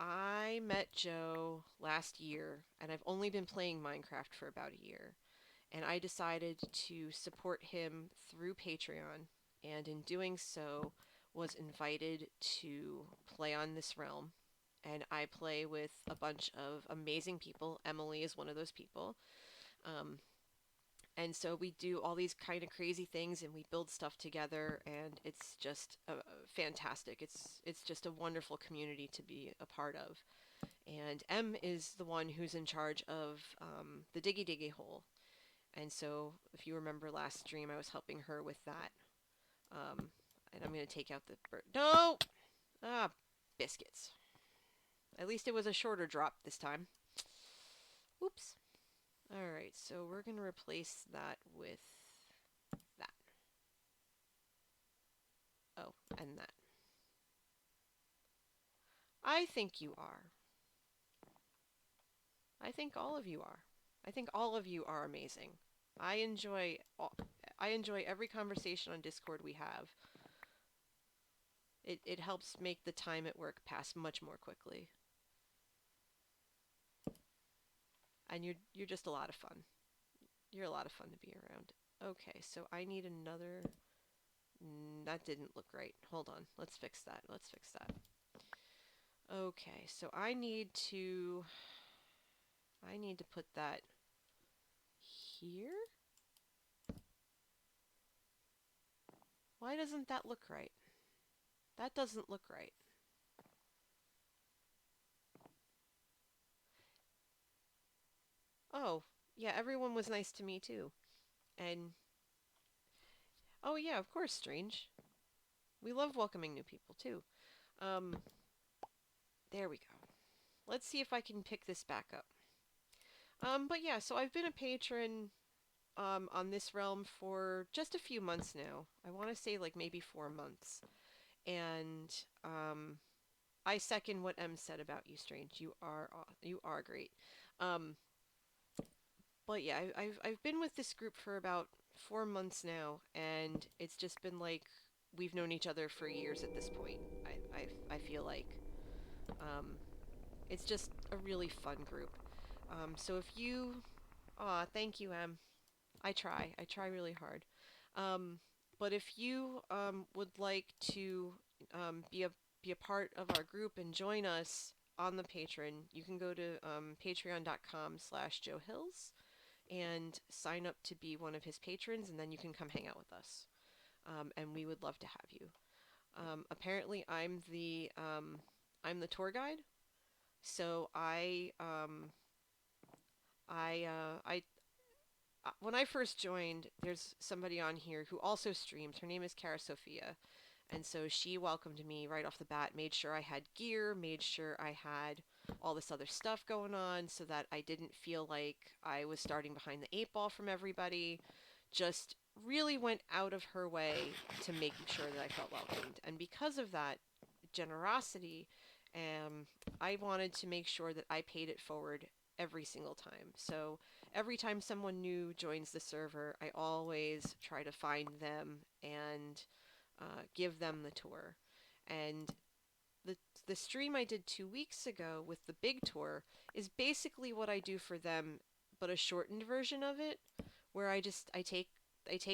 I met Joe last year, and I've only been playing Minecraft for about a year. And I decided to support him through Patreon, and in doing so, was invited to play on this realm. And I play with a bunch of amazing people. Emily is one of those people. Um, and so we do all these kind of crazy things, and we build stuff together, and it's just fantastic. It's just a wonderful community to be a part of. And M is the one who's in charge of the Diggy Diggy hole. And so, if you remember last stream, I was helping her with that. Um, and I'm going to take out the bird. No! Ah, biscuits. At least it was a shorter drop this time. Oops. Alright, so we're going to replace that with that. Oh, and that. I think you are. I think all of you are. I think all of you are amazing. I enjoy I enjoy every conversation on Discord we have. It helps make the time at work pass much more quickly. And you're just a lot of fun. You're a lot of fun to be around. Okay, so I need another. That didn't look right. Hold on. Let's fix that. Let's fix that. Okay, so I need to put that here? Why doesn't that look right? That doesn't look right. Oh, yeah, everyone was nice to me too. And oh yeah, of course, Strange. We love welcoming new people too. Um, there we go. Let's see if I can pick this back up. But yeah, so I've been a patron on this realm for just a few months now. I want to say like maybe 4 months. And I second what M said about you, Strange. You are great. Um, But yeah, I've been with this group for about 4 months now, and it's just been like we've known each other for years at this point. I feel like um, it's just a really fun group. So if you, thank you, Em. I try really hard. Um, but if you would like to be a part of our group and join us on the Patreon, you can go to patreon.com/Joe Hills and sign up to be one of his patrons, and then you can come hang out with us. And we would love to have you. Apparently, I'm the tour guide, so I when I first joined, there's somebody on here who also streams. Her name is Cara Sophia, and so she welcomed me right off the bat, made sure I had gear, made sure I had all this other stuff going on so that I didn't feel like I was starting behind the eight ball from everybody. Just really went out of her way to make sure that I felt welcomed. And because of that generosity, um, I wanted to make sure that I paid it forward every single time. So every time someone new joins the server, I always try to find them and give them the tour. And the the stream I did 2 weeks ago with the big tour is basically what I do for them, but a shortened version of it, where I take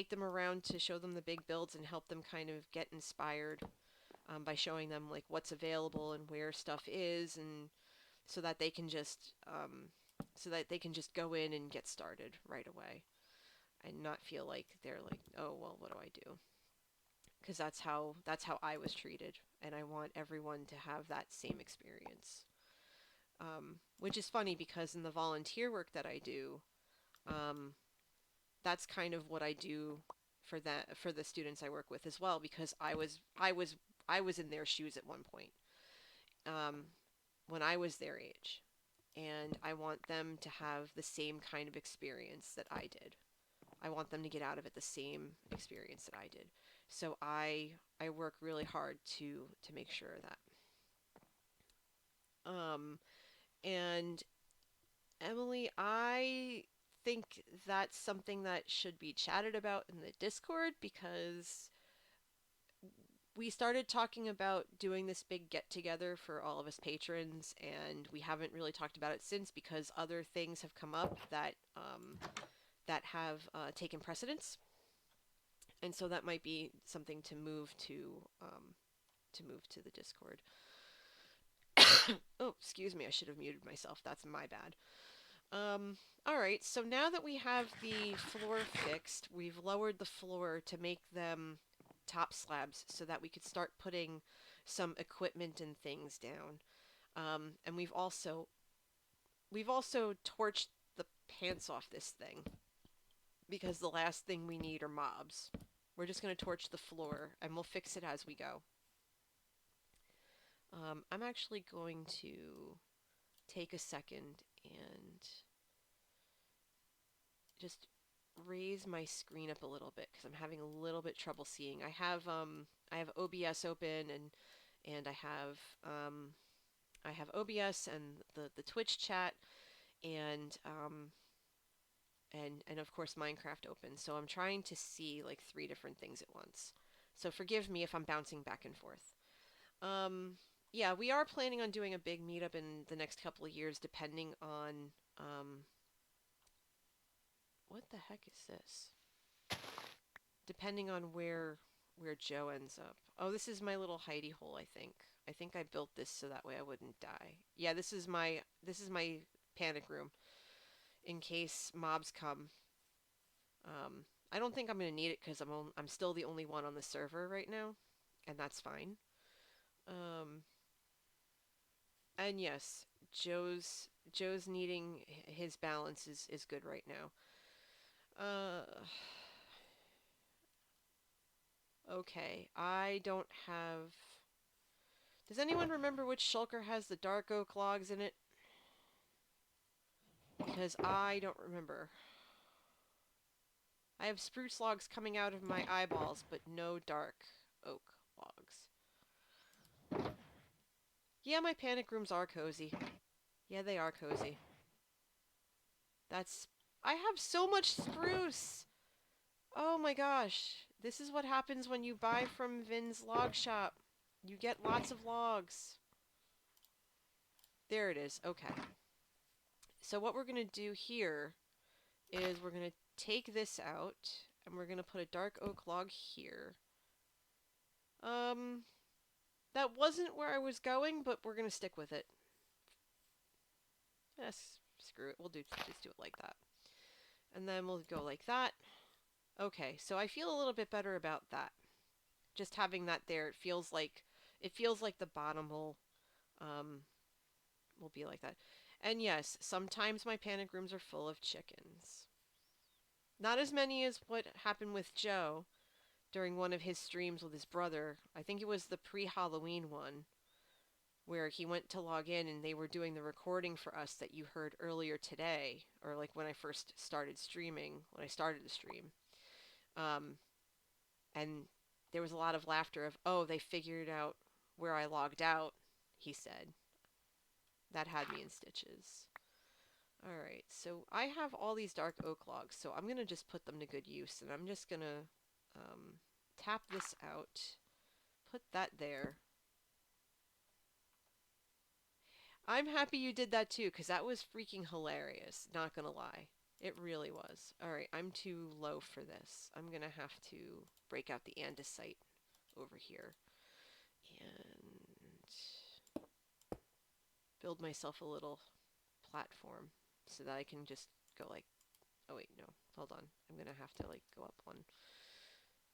them around to show them the big builds and help them kind of get inspired by showing them like what's available and where stuff is, and so that they can just go in and get started right away and not feel like they're like, oh well, what do I do? Because that's how I was treated, and I want everyone to have that same experience. Which is funny because in the volunteer work that I do, um, that's kind of what I do for the students I work with as well, because I was in their shoes at one point um, when I was their age, and I want them to have the same kind of experience that I did. I want them to get out of it the same experience that I did. So I work really hard to make sure of that. And Emily, I think that's something that should be chatted about in the Discord, because we started talking about doing this big get together for all of us patrons, and we haven't really talked about it since because other things have come up that have taken precedence, and so that might be something to move to the Discord. Oh, excuse me, I should have muted myself. That's my bad. All right, so now that we have the floor fixed, we've lowered the floor to make them top slabs so that we could start putting some equipment and things down. And we've also torched the pants off this thing because the last thing we need are mobs. We're just going to torch the floor and we'll fix it as we go. I'm actually going to take a second and just raise my screen up a little bit because I'm having a little bit trouble seeing. I have OBS open, and I have OBS and the Twitch chat, and and of course Minecraft open. So I'm trying to see like three different things at once. So forgive me if I'm bouncing back and forth. Um, yeah, we are planning on doing a big meetup in the next couple of years, depending on what the heck is this? Depending on where Joe ends up. Oh, this is my little hidey hole, I think. I think I built this so that way I wouldn't die. Yeah, this is my panic room in case mobs come. I don't think I'm gonna need it because I'm still the only one on the server right now, and that's fine. Um, and yes, Joe's needing his balance is good right now. Uh, okay, I don't have. Does anyone remember which shulker has the dark oak logs in it? Because I don't remember. I have spruce logs coming out of my eyeballs, but no dark oak logs. Yeah, my panic rooms are cozy. Yeah, they are cozy. That's I have so much spruce. Oh my gosh. This is what happens when you buy from Vin's log shop. You get lots of logs. There it is. Okay. So what we're going to do here is we're going to take this out and we're going to put a dark oak log here. That wasn't where I was going, but we're going to stick with it. Yes, screw it. We'll just do it like that. And then we'll go like that. Okay, so I feel a little bit better about that. Just having that there, it feels like the bottom will be like that. And yes, sometimes my panic rooms are full of chickens. Not as many as what happened with Joe during one of his streams with his brother. I think it was the pre-Halloween one where he went to log in and they were doing the recording for us that you heard earlier today, or like when I first started streaming, when I started the stream. Um, and there was a lot of laughter of, oh, they figured out where I logged out, he said. That had me in stitches. Alright, so I have all these dark oak logs, so I'm going to just put them to good use, and I'm just going to tap this out, put that there. I'm happy you did that too, because that was freaking hilarious, not going to lie. It really was. Alright, I'm too low for this. I'm going to have to break out the andesite over here and build myself a little platform so that I can just go like, oh wait, no, hold on. I'm gonna have to like go up one.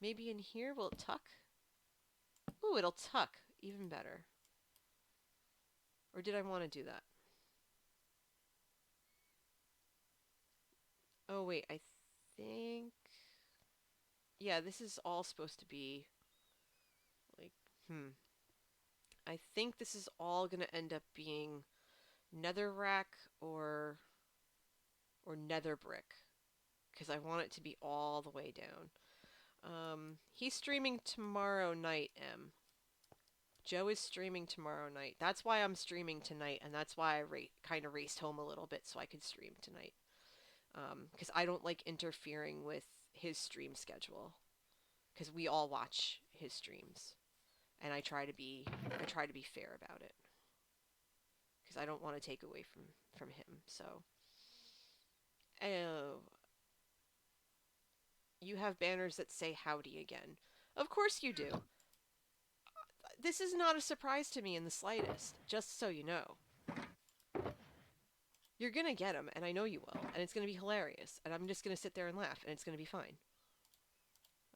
Maybe in here, will it tuck? Ooh, it'll tuck, even better. Or did I want to do that? Oh wait, I think, yeah, this is all supposed to be like, I think this is all gonna end up being netherrack or nether brick because I want it to be all the way down. He's streaming tomorrow night, M. Joe is streaming tomorrow night. That's why I'm streaming tonight, and that's why I kind of raced home a little bit so I could stream tonight. Because I don't like interfering with his stream schedule. Because we all watch his streams, and I try to be fair about it. Because I don't want to take away from him. So, oh, you have banners that say howdy again. Of course you do. This is not a surprise to me in the slightest, just so you know. You're gonna get them, and I know you will, and it's gonna be hilarious, and I'm just gonna sit there and laugh, and it's gonna be fine.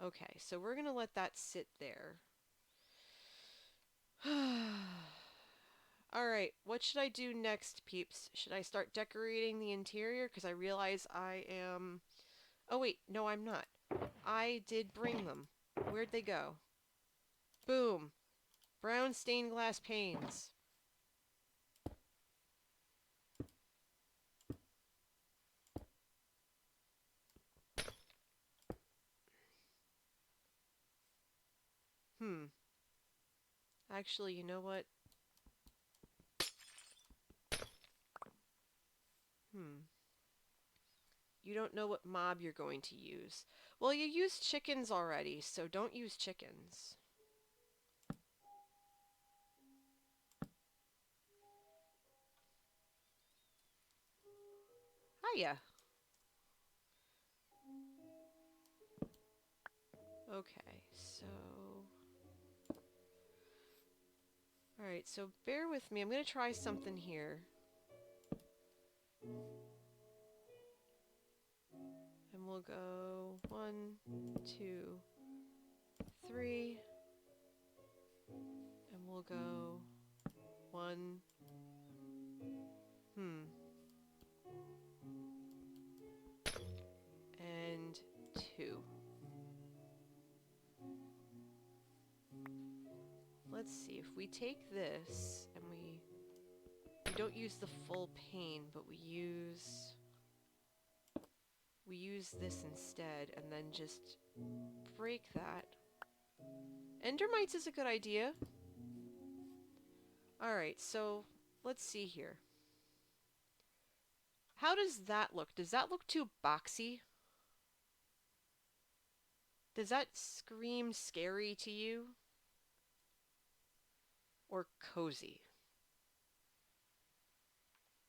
Okay, so we're gonna let that sit there. Alright, what should I do next, peeps? Should I start decorating the interior? Because I realize I am... Oh wait, no I'm not. I did bring them. Where'd they go? Boom! Brown stained glass panes. Hmm. Actually, you know what? Hmm. You don't know what mob you're going to use. Well, you used chickens already, so don't use chickens. Hiya. Okay, so... Alright, so bear with me. I'm going to try something here. And we'll go 1, 2, 3. And we'll go 1. And 2. Let's see, if we take this and we don't use the full pane, but we use this instead, and then just break that. Endermites is a good idea. Alright, so let's see here. How does that look? Does that look too boxy? Does that scream scary to you? Or cozy?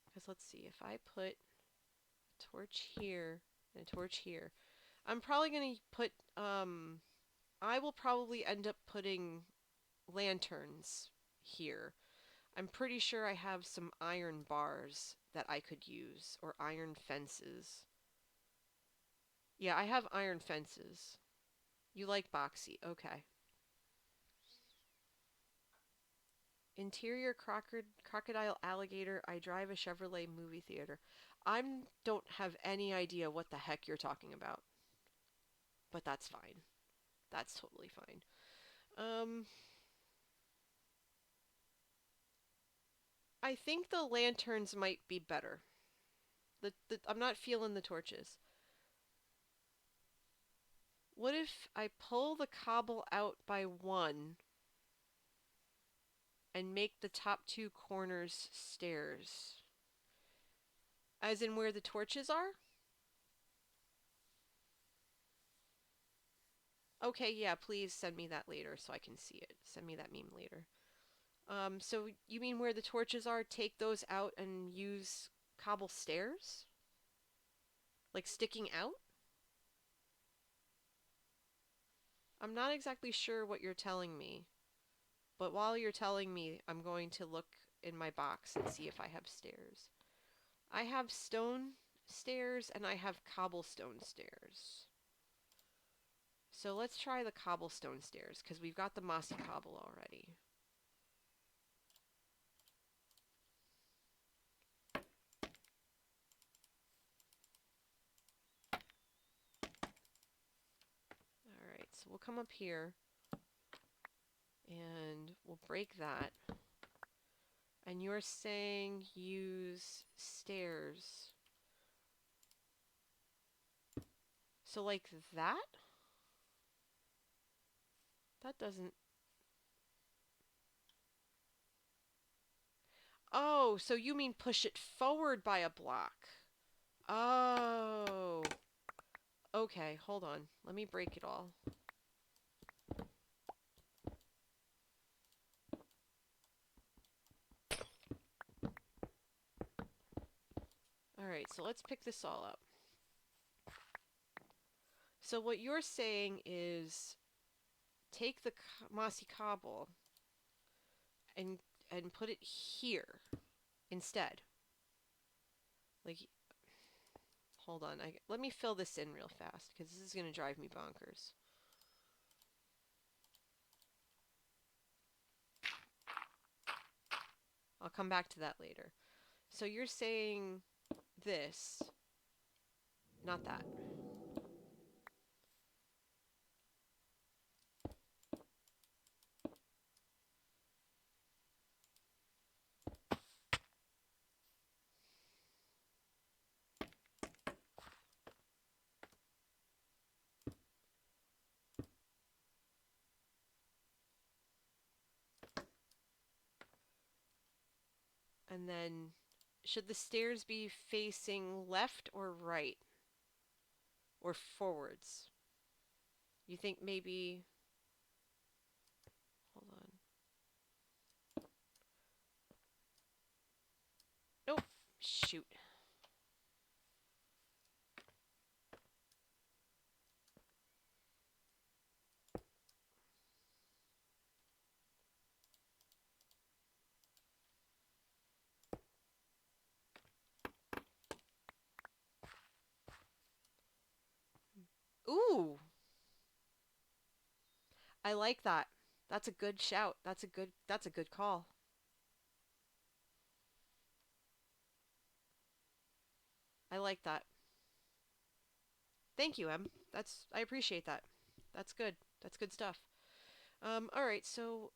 Because let's see, if I put a torch here and a torch here, I'm probably going to put, I will probably end up putting lanterns here. I'm pretty sure I have some iron bars that I could use, or iron fences. Yeah, I have iron fences. You like boxy, okay. Interior crocodile alligator. I drive a Chevrolet movie theater. I don't have any idea what the heck you're talking about, but that's fine. That's totally fine. Um, I think the lanterns might be better. I'm not feeling the torches. What if I pull the cobble out by one and make the top two corners stairs? As in where the torches are? Okay, yeah, please send me that later so I can see it. Send me that meme later. So you mean where the torches are, take those out and use cobble stairs? Like sticking out? I'm not exactly sure what you're telling me, but while you're telling me, I'm going to look in my box and see if I have stairs. I have stone stairs and I have cobblestone stairs. So let's try the cobblestone stairs because we've got the mossy cobble already. Alright, so we'll come up here and we'll break that. And you're saying use stairs. So like that? That doesn't... Oh, so you mean push it forward by a block. Oh. Okay, hold on. Let me break it all. Alright, so let's pick this all up. So what you're saying is take the mossy cobble and put it here instead. Like, hold on. Let me fill this in real fast because this is going to drive me bonkers. I'll come back to that later. So you're saying this, not that. And then, should the stairs be facing left or right? Or forwards? You think maybe... Hold on. Nope. Shoot. Ooh! I like that. That's a good shout. That's a good call. I like that. Thank you, Em. I appreciate that. That's good. That's good stuff. All right, so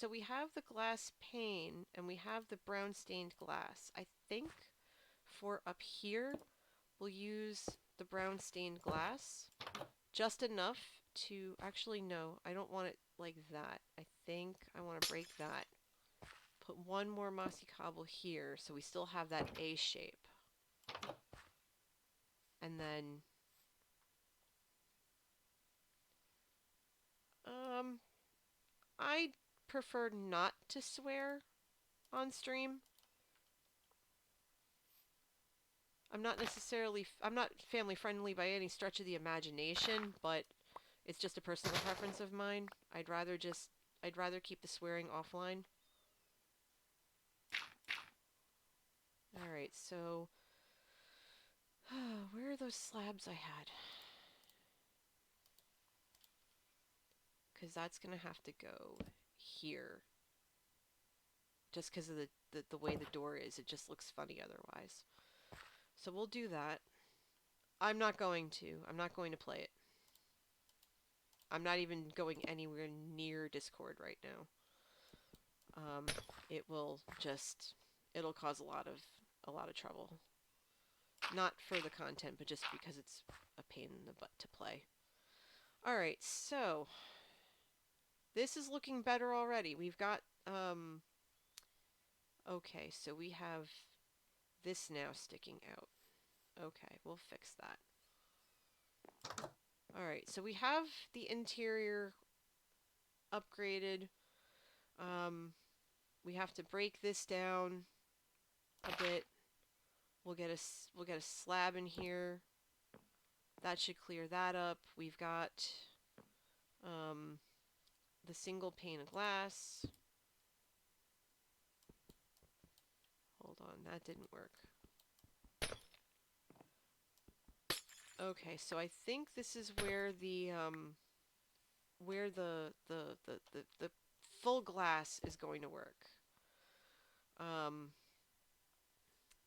we have the glass pane and we have the brown stained glass. I think for up here, we'll use the brown stained glass just enough to actually no, I don't want it like that. I think I want to break that. Put one more mossy cobble here so we still have that A shape. And then um I prefer not to swear on stream. I'm not family friendly by any stretch of the imagination, but it's just a personal preference of mine. I'd rather keep the swearing offline. All right, so where are those slabs I had? Because that's gonna have to go here. Just because of the way the door is, it just looks funny otherwise. So we'll do that. I'm not going to play it. I'm not even going anywhere near Discord right now. Um, it will just it'll cause a lot of trouble. Not for the content, but just because it's a pain in the butt to play. All right, so this is looking better already. We've got okay, so we have this now sticking out. Okay, we'll fix that. All right, so we have the interior upgraded. Um, we have to break this down a bit. We'll get a slab in here. That should clear that up. We've got um, the single pane of glass. Hold on, that didn't work. Okay, so I think this is where the full glass is going to work. Um,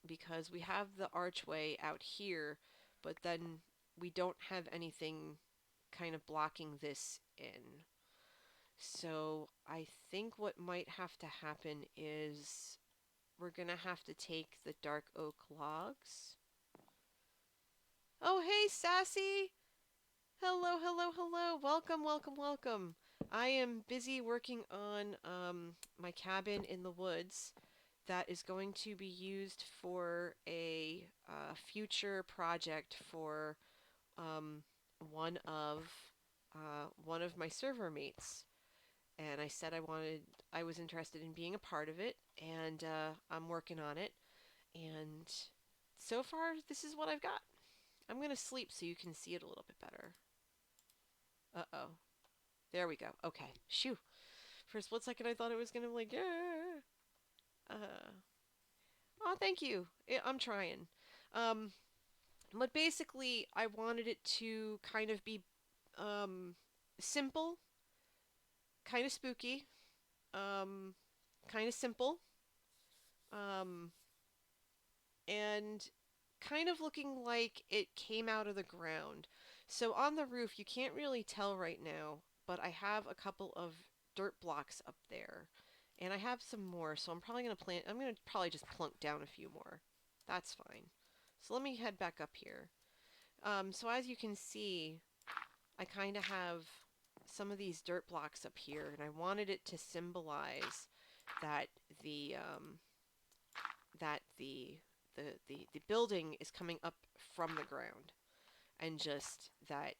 because we have the archway out here, but then we don't have anything kind of blocking this in. So I think what might have to happen is we're gonna have to take the dark oak logs. Oh, hey, Sassy! Hello, hello, hello. Welcome, welcome, welcome. I am busy working on my cabin in the woods that is going to be used for a future project for um, one of one of my server mates. And I said I was interested in being a part of it, and I'm working on it. And so far, this is what I've got. I'm gonna sleep so you can see it a little bit better. Uh-oh. There we go. Okay. Shoo. For a split second, I thought it was gonna like, yeah. Oh, thank you. I'm trying. Um, but basically, I wanted it to kind of be um, simple, kind of spooky, um, kind of simple, um, and kind of looking like it came out of the ground. So on the roof, you can't really tell right now, but I have a couple of dirt blocks up there. And I have some more, so I'm gonna probably just plunk down a few more. That's fine. So let me head back up here. So as you can see, I kind of have some of these dirt blocks up here, and I wanted it to symbolize that the um, that the building is coming up from the ground, and just that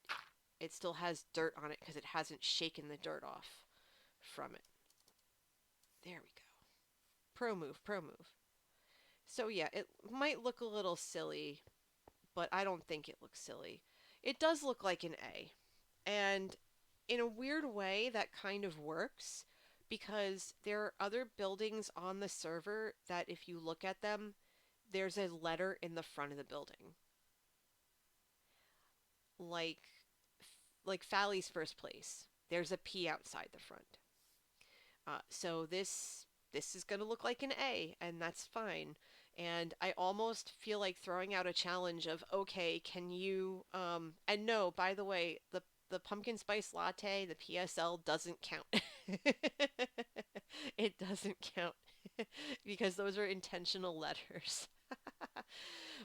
it still has dirt on it because it hasn't shaken the dirt off from it. There we go. Pro move, pro move. So yeah, it might look a little silly, but I don't think it looks silly. It does look like an A. And in a weird way, that kind of works because there are other buildings on the server that if you look at them, there's a letter in the front of the building. Like like Fally's first place. There's a P outside the front. So this is going to look like an A, and that's fine. And I almost feel like throwing out a challenge of, okay, can you and no, by the way, the pumpkin spice latte, the PSL doesn't count. It doesn't count because those are intentional letters.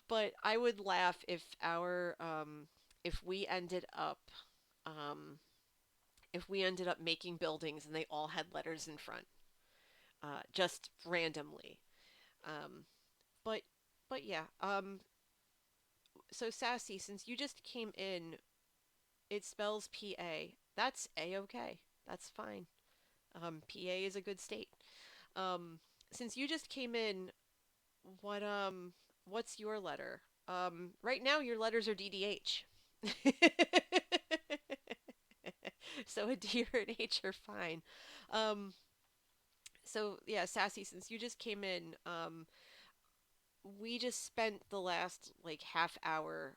But I would laugh um if we ended up making buildings and they all had letters in front. just randomly. Um, but but yeah. So Sassy, since you just came in, it spells PA. That's A-okay. That's fine. PA is a good state. Um, since you just came in, what what's your letter? Right now your letters are DDH. So a D or an H are fine. Um, so yeah, Sassy, since you just came in, we just spent the last like half hour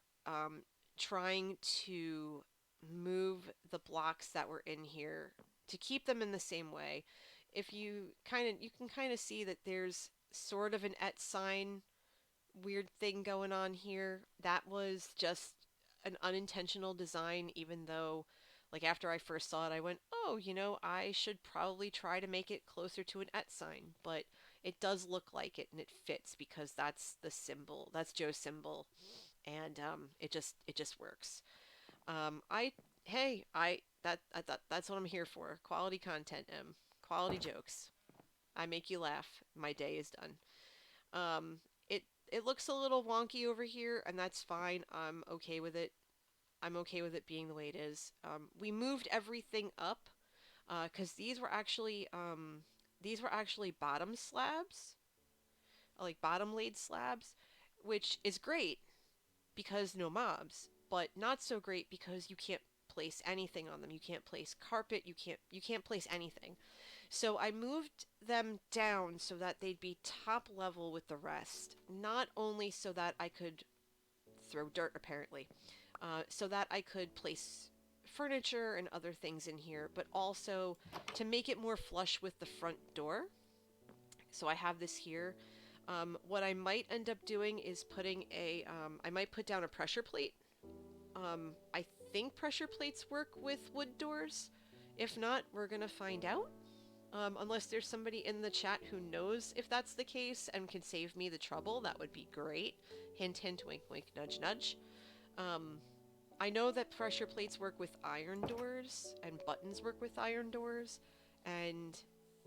trying to move the blocks that were in here to keep them in the same way. If you can kind of see that there's sort of an et sign weird thing going on here. That was just an unintentional design, even though, like, after I first saw it, I went, oh, I should probably try to make it closer to an et sign. But it does look like it, and it fits because that's the symbol. That's Joe's symbol, and it just works. I hey, that's what I'm here for. Quality content, quality jokes. I make you laugh. My day is done. Um, it looks a little wonky over here, and that's fine. I'm okay with it. I'm okay with it being the way it is. We moved everything up because these were actually bottom slabs, like bottom laid slabs, which is great because no mobs, but not so great because you can't place anything on them. You can't place carpet. You can't place anything. So I moved them down so that they'd be top level with the rest. Not only so that I could throw dirt, apparently, so that I could place furniture and other things in here, but also to make it more flush with the front door. So I have this here. What I might end up doing is I might put down a pressure plate. I think pressure plates work with wood doors. If not, we're gonna find out. Unless there's somebody in the chat who knows if that's the case and can save me the trouble, that would be great. Hint, hint, wink, wink, nudge, nudge. Um, I know that pressure plates work with iron doors and buttons work with iron doors, and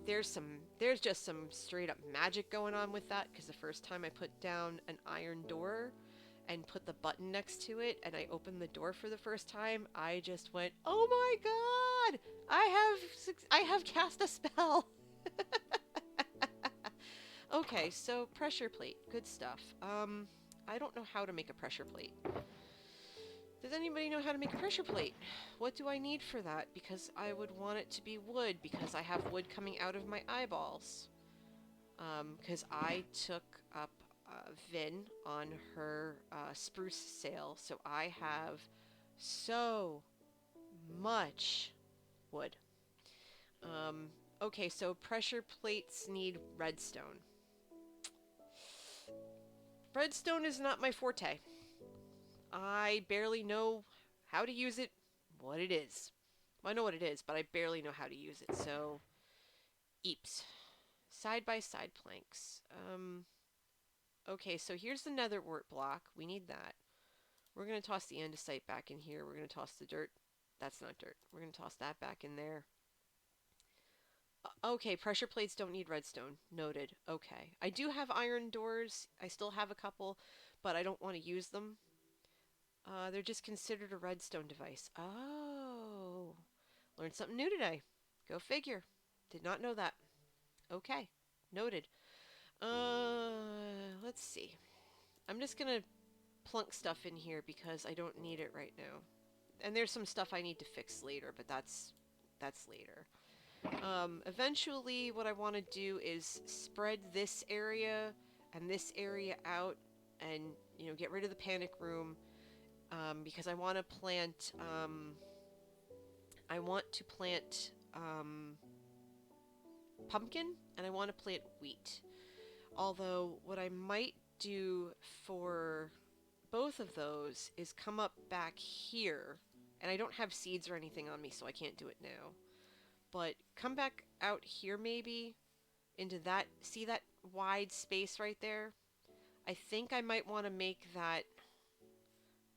there's just some straight up magic going on with that because the first time I put down an iron door and put the button next to it and I opened the door for the first time, I just went, "Oh my god! I have cast a spell." Okay, so pressure plate, good stuff. I don't know how to make a pressure plate. Does anybody know how to make a pressure plate? What do I need for that? Because I would want it to be wood because I have wood coming out of my eyeballs. Because I took up Vin on her spruce sale, so I have so much wood. Um, okay, so pressure plates need redstone. Redstone is not my forte. I barely know how to use it, what it is. Well, I know what it is, but I barely know how to use it, so eeps. Side by side planks. Okay, so here's the nether wart block. We need that. We're going to toss the andesite back in here. We're going to toss the dirt. That's not dirt. We're going to toss that back in there. Okay, pressure plates don't need redstone. Noted. Okay. I do have iron doors. I still have a couple, but I don't want to use them. They're just considered a redstone device. Oh. Learned something new today. Go figure. Did not know that. Okay. Noted. Let's see. I'm just gonna plunk stuff in here because I don't need it right now. And there's some stuff I need to fix later, but that's later. Eventually what I want to do is spread this area and this area out and, get rid of the panic room because I want to plant pumpkin and I want to plant wheat. Although what I might do for both of those is come up back here, and I don't have seeds or anything on me, so I can't do it now. But come back out here maybe into that, see that wide space right there? I think I might want to make that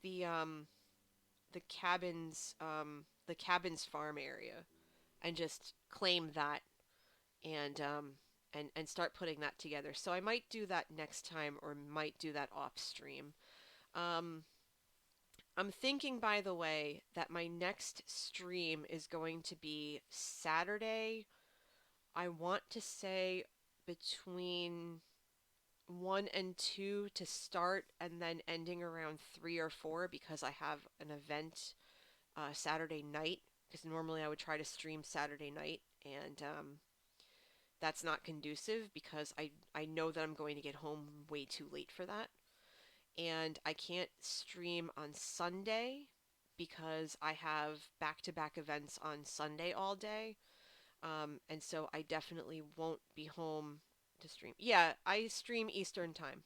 the um the cabins farm area and just claim that and and start putting that together. So I might do that next time or might do that off stream. Um, I'm thinking, by the way, that my next stream is going to be Saturday. I want to say between 1 and 2 to start, and then ending around 3 or 4 because I have an event Saturday night. Because normally I would try to stream Saturday night, and that's not conducive because I know that I'm going to get home way too late for that. And I can't stream on Sunday because I have back to back events on Sunday all day. And so I definitely won't be home to stream. Yeah, I stream Eastern time.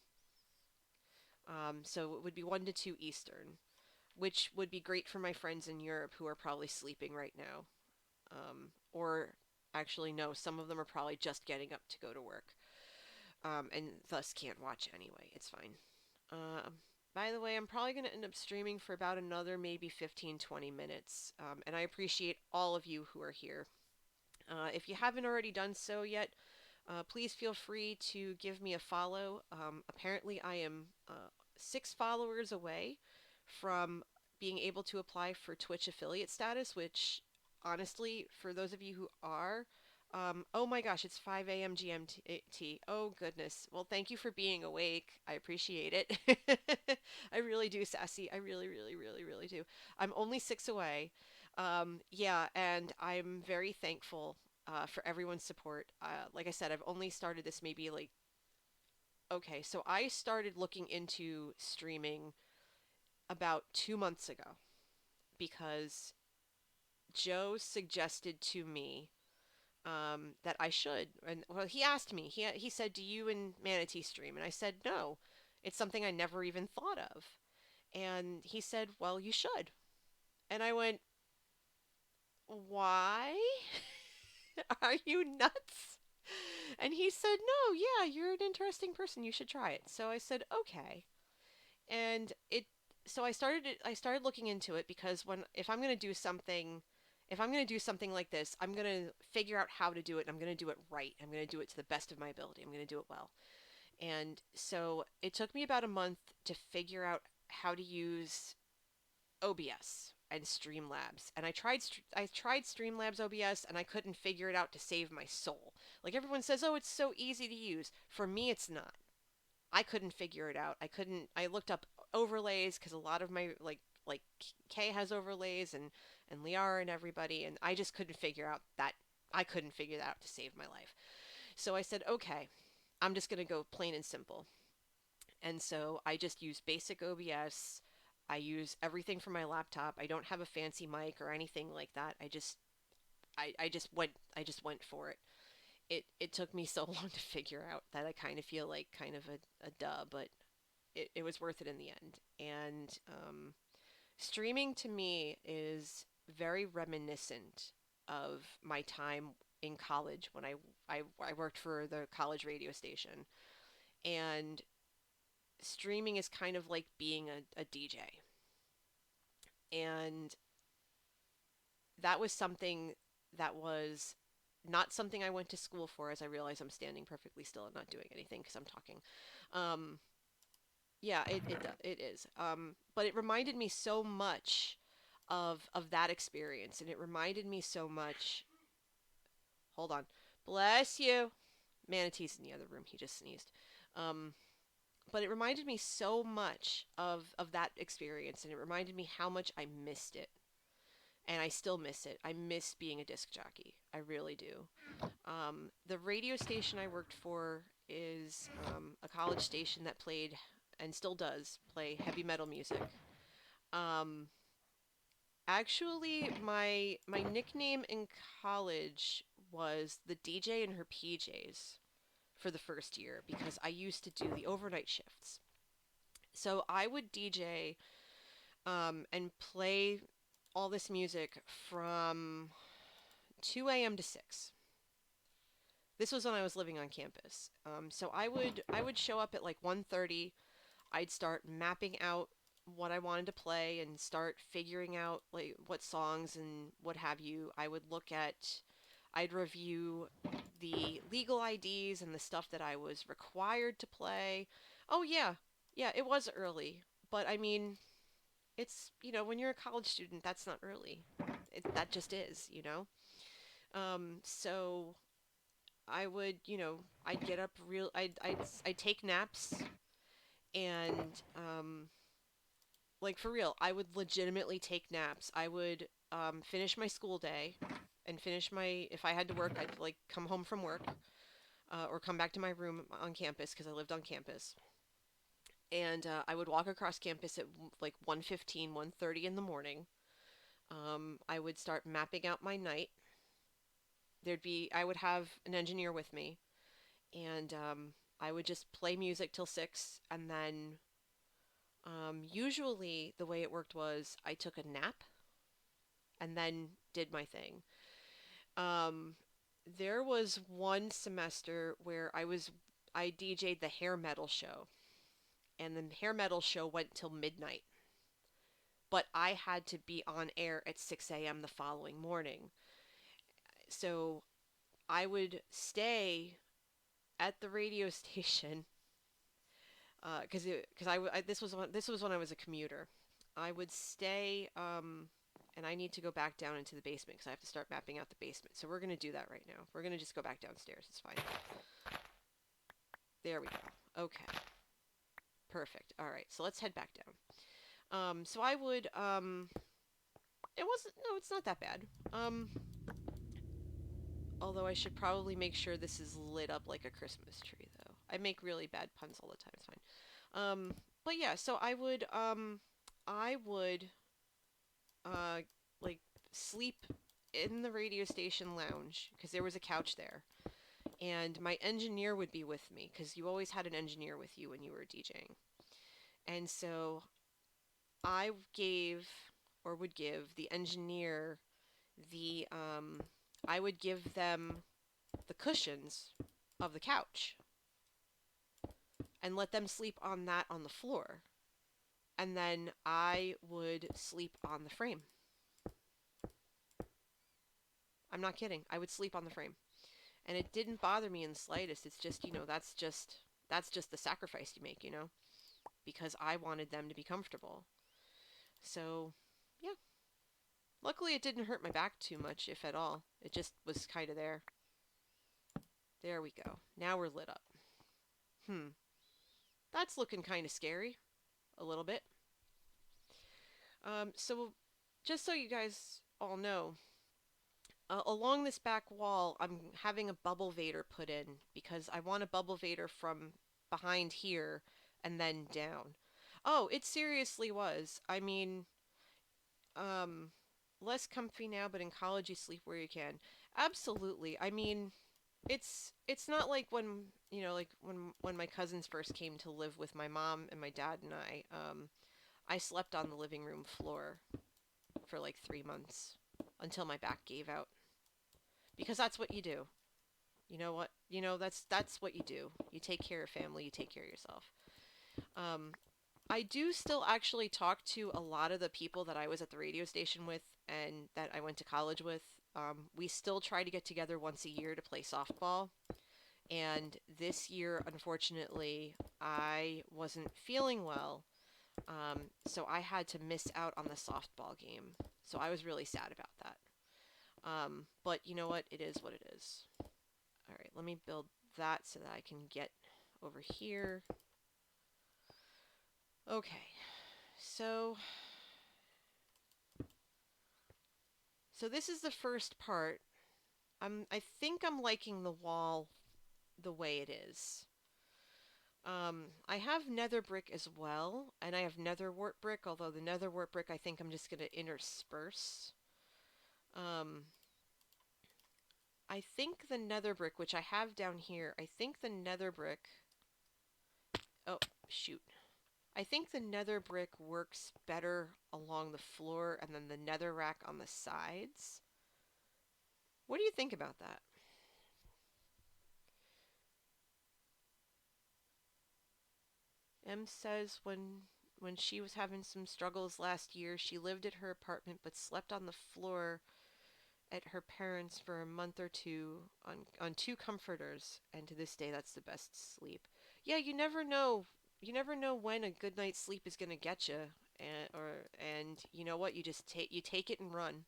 So it would be 1 to 2 Eastern, which would be great for my friends in Europe who are probably sleeping right now. Or actually, no, some of them are probably just getting up to go to work, and thus can't watch anyway. It's fine. Um, by the way, I'm probably going to end up streaming for about another maybe 15, 20 minutes. And I appreciate all of you who are here. If you haven't already done so yet, please feel free to give me a follow. Apparently, I am 6 followers away from being able to apply for Twitch affiliate status, which, honestly, for those of you who are, oh my gosh, it's 5 a.m. GMT. Oh goodness. Well, thank you for being awake. I appreciate it. I really do, Sassy. I really, really, really, really do. I'm only 6 away. Yeah, and I'm very thankful for everyone's support. Like I said, I've only started this maybe like, okay, so I started looking into streaming about 2 months ago because Joe suggested to me that I should. And well, he asked me, he said, "Do you and Manatee stream?" And I said, "No, it's something I never even thought of." And he said, "Well, you should." And I went, "Why? Are you nuts?" And he said, "No, yeah, you're an interesting person. You should try it." So I said, "Okay." And so I started looking into it because when if I'm going to do something if I'm going to do something like this, I'm going to figure out how to do it and I'm going to do it right. I'm going to do it to the best of my ability. I'm going to do it well. And so it took me about a month to figure out how to use OBS and Streamlabs. And I tried Streamlabs OBS and I couldn't figure it out to save my soul. Like everyone says, "Oh, it's so easy to use." For me, it's not. I couldn't figure it out. I looked up overlays because a lot of my like Kay has overlays and Liara and everybody, and I just couldn't figure out that I couldn't figure that out to save my life. So I said, "Okay, I'm just going to go plain and simple." And so I just use basic OBS. I use everything from my laptop. I don't have a fancy mic or anything like that. I just went for it. It took me so long to figure out that I kind of feel like kind of a duh, but it was worth it in the end. And streaming to me is very reminiscent of my time in college when I worked for the college radio station. And streaming is kind of like being a DJ. And that was something that was not something I went to school for, as I realize I'm standing perfectly still and not doing anything because I'm talking. Um, yeah, it is. But it reminded me so much of that experience, and it reminded me so much. Hold on, bless you. Manatee's in the other room. He just sneezed. Um, but it reminded me so much of that experience, and it reminded me how much I missed it, and I still miss it. I miss being a disc jockey. I really do. The radio station I worked for is a college station that played and still does play heavy metal music. Um, Actually, my nickname in college was the DJ in her PJs for the first year because I used to do the overnight shifts. So I would DJ and play all this music from 2 a.m. to 6. This was when I was living on campus. So I would show up at like 1:30. I'd start mapping out what I wanted to play and start figuring out like what songs and what have you. I'd review the legal IDs and the stuff that I was required to play. Oh, yeah. Yeah, it was early. But I mean, it's, when you're a college student, that's not early. That just is, you know? So I'd get up I'd take naps and, like for real, I would legitimately take naps. I would finish my school day and if I had to work, I'd like come home from work or come back to my room on campus because I lived on campus. And I would walk across campus at like 1:15, 1:30 in the morning. I would start mapping out my night. I would have an engineer with me, and I would just play music till 6. And then usually the way it worked was I took a nap and then did my thing. Um, there was one semester where I DJ'd the hair metal show, and the hair metal show went till midnight. But I had to be on air at 6 a.m. the following morning. So I would stay at the radio station because this was when I was a commuter. I would stay, and I need to go back down into the basement because I have to start mapping out the basement. So we're gonna do that right now. We're gonna just go back downstairs. It's fine. There we go. Okay, perfect. All right, so let's head back down. So I would it wasn't no, it's not that bad. Although I should probably make sure this is lit up like a Christmas tree though. I make really bad puns all the time. It's fine. But yeah, so I would uh, like sleep in the radio station lounge because there was a couch there, and my engineer would be with me because you always had an engineer with you when you were DJing, and so I gave or would give the engineer the I would give them the cushions of the couch and let them sleep on that on the floor, and then I would sleep on the frame. I'm not kidding. I would sleep on the frame. And it didn't bother me in the slightest. It's just, that's just the sacrifice you make, because I wanted them to be comfortable. So, yeah. Luckily it didn't hurt my back too much, if at all. It just was kind of there. There we go. Now we're lit up. Hmm. That's looking kind of scary. A little bit. So just so you guys all know, along this back wall, I'm having a bubble vader put in because I want a bubble vader from behind here and then down. Oh, it seriously was. I mean, um, less comfy now, but in college you sleep where you can. Absolutely. I mean, it's not like when my cousins first came to live with my mom and my dad and I slept on the living room floor for like 3 months until my back gave out because that's what you do. You know what? That's what you do. You take care of family, you take care of yourself. Um, I do still actually talk to a lot of the people that I was at the radio station with and that I went to college with. We still try to get together once a year to play softball. And this year, unfortunately, I wasn't feeling well. So I had to miss out on the softball game. So I was really sad about that. But you know what? It is what it is. All right, let me build that so that I can get over here. Okay, so this is the first part. I think I'm liking the wall the way it is. I have nether brick as well, and I have nether wart brick, although the nether wart brick I think I'm just going to intersperse. Um, I think the nether brick, which I have down here, I think the nether brick... Oh, shoot. I think the nether brick works better along the floor and then the nether rack on the sides. What do you think about that? M says when she was having some struggles last year, she lived at her apartment but slept on the floor at her parents for a month or two on two comforters, and to this day that's the best sleep. Yeah, you never know. You never know when a good night's sleep is gonna get you, and you know what? You take it and run.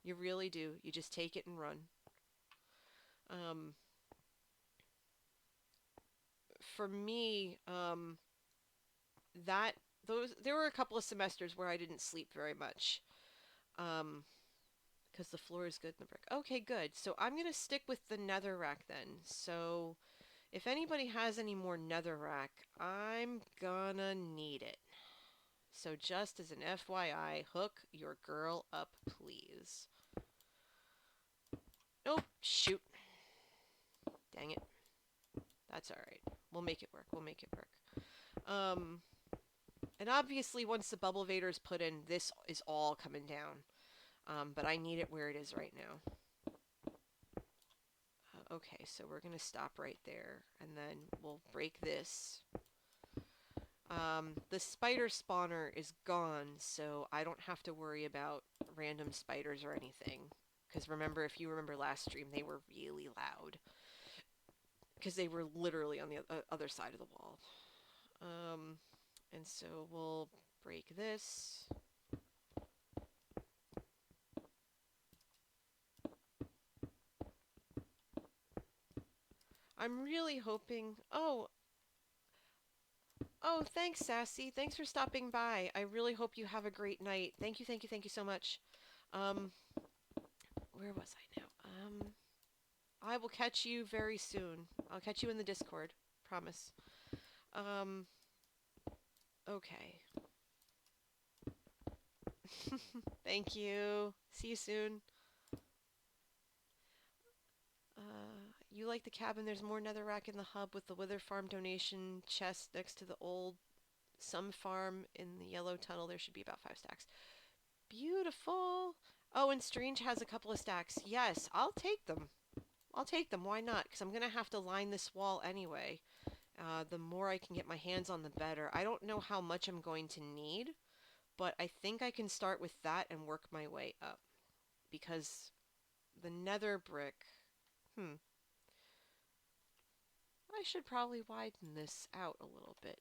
You really do. You just take it and run. Um, for me, that those there were a couple of semesters where I didn't sleep very much. Um, because the floor is good in the brick. Okay, good. So I'm gonna stick with the netherrack then. So if anybody has any more netherrack, I'm gonna need it. So just as an FYI, hook your girl up, please. Oh, shoot. Dang it. That's alright. We'll make it work. We'll make it work. And obviously once the bubble vader is put in, this is all coming down. But I need it where it is right now. Okay, so we're going to stop right there, and then we'll break this. The spider spawner is gone, so I don't have to worry about random spiders or anything. Because remember, if you remember last stream, they were really loud. Because they were literally on the other side of the wall. Um, and so we'll break this. I'm really hoping... Oh, thanks, Sassy. Thanks for stopping by. I really hope you have a great night. Thank you, thank you, thank you so much. Um, where was I now? I will catch you very soon. I'll catch you in the Discord. Promise. Um, okay. Thank you. See you soon. You like the cabin. There's more netherrack in the hub with the Wither Farm donation chest next to the old Some Farm in the yellow tunnel. There should be about 5 stacks. Beautiful. Oh, and Strange has a couple of stacks. Yes, I'll take them. I'll take them. Why not? Because I'm going to have to line this wall anyway. The more I can get my hands on, the better. I don't know how much I'm going to need, but I think I can start with that and work my way up. Because the nether brick... I should probably widen this out a little bit.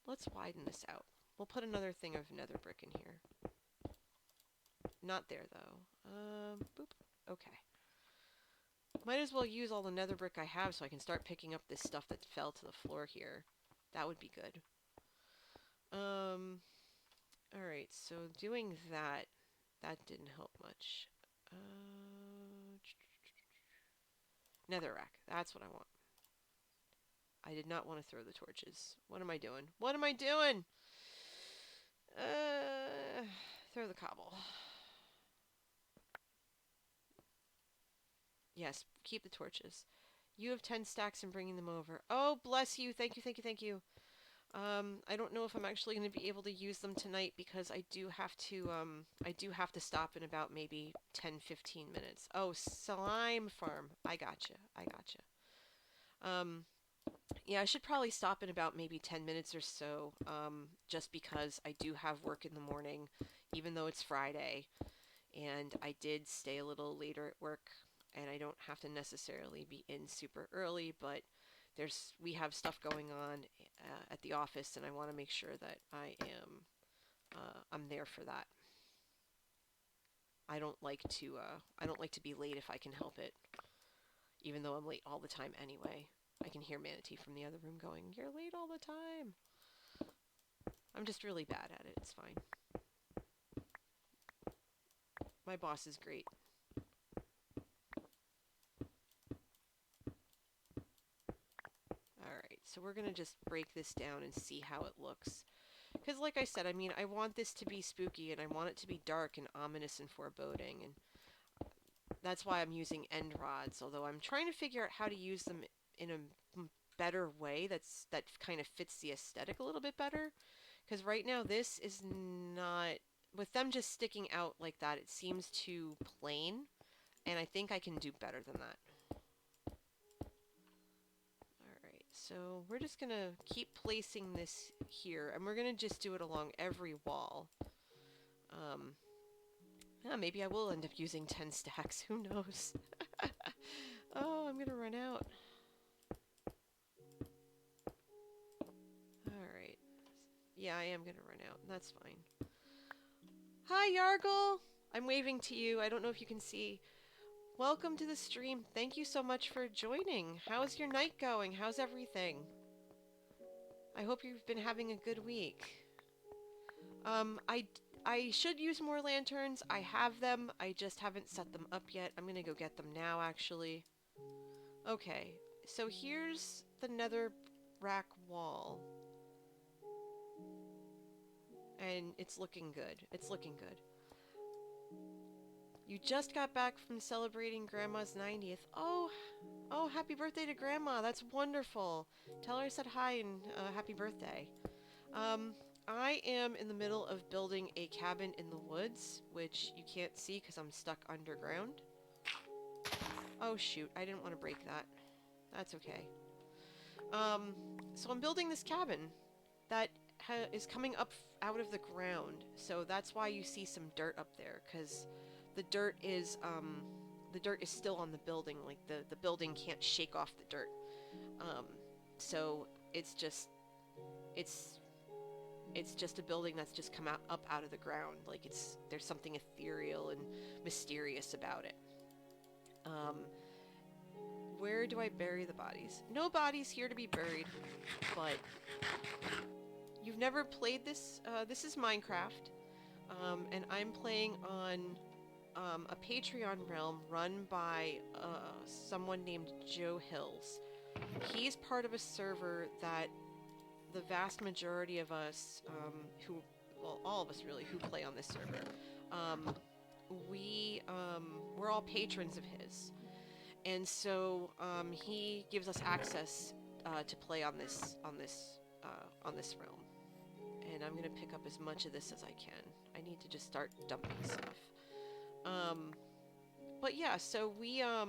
Let's widen this out. We'll put another thing of nether brick in here. Not there, though. Boop. Okay. Might as well use all the nether brick I have so I can start picking up this stuff that fell to the floor here. That would be good. Alright, so doing that, that didn't help much. Netherrack, that's what I want. I did not want to throw the torches. What am I doing? What am I doing? Throw the cobble. Yes, keep the torches. You have 10 stacks and bringing them over. Oh, bless you. Thank you, thank you, thank you. I don't know if I'm actually going to be able to use them tonight because I do have to stop in about maybe 10-15 minutes. Oh, slime farm. I gotcha. I gotcha. Yeah, I should probably stop in about maybe 10 minutes or so, just because I do have work in the morning, even though it's Friday, and I did stay a little later at work, and I don't have to necessarily be in super early, but we have stuff going on at the office, and I want to make sure that I'm there for that. I don't like to be late if I can help it, even though I'm late all the time anyway. I can hear Manatee from the other room going, "You're late all the time." I'm just really bad at it. It's fine. My boss is great. Alright, so we're gonna just break this down and see how it looks. Because like I said, I mean, I want this to be spooky, and I want it to be dark and ominous and foreboding, and that's why I'm using end rods, although I'm trying to figure out how to use them in a better way that kind of fits the aesthetic a little bit better. Because right now this is not... With them just sticking out like that, it seems too plain, and I think I can do better than that. Alright, so we're just gonna keep placing this here, and we're gonna just do it along every wall. Yeah, maybe I will end up using 10 stacks. Who knows? Oh, I'm gonna run out. Alright. Yeah, I am gonna run out. That's fine. Hi, Yargle! I'm waving to you. I don't know if you can see. Welcome to the stream. Thank you so much for joining. How's your night going? How's everything? I hope you've been having a good week. I should use more lanterns. I have them. I just haven't set them up yet. I'm gonna go get them now, actually. Okay, so here's the nether rack wall. And it's looking good. It's looking good. You just got back from celebrating Grandma's 90th. Oh, happy birthday to Grandma. That's wonderful. Tell her I said hi and happy birthday. Um, I am in the middle of building a cabin in the woods, which you can't see because I'm stuck underground. Oh shoot, I didn't want to break that. That's okay. Um, so I'm building this cabin that is coming up out of the ground. So that's why you see some dirt up there, because the dirt is the dirt is still on the building. Like the building can't shake off the dirt. Um, so it's just it's it's just a building that's just come out up out of the ground. Like there's something ethereal and mysterious about it. Um, where do I bury the bodies? No bodies here to be buried, but you've never played this. This is Minecraft, and I'm playing on a Patreon realm run by someone named Joe Hills. He's part of a server that the vast majority of us, well, all of us really, who play on this server, um, we're all patrons of his, and so he gives us access to play on this realm. And I'm gonna pick up as much of this as I can. I need to just start dumping stuff. Um, but yeah, so we all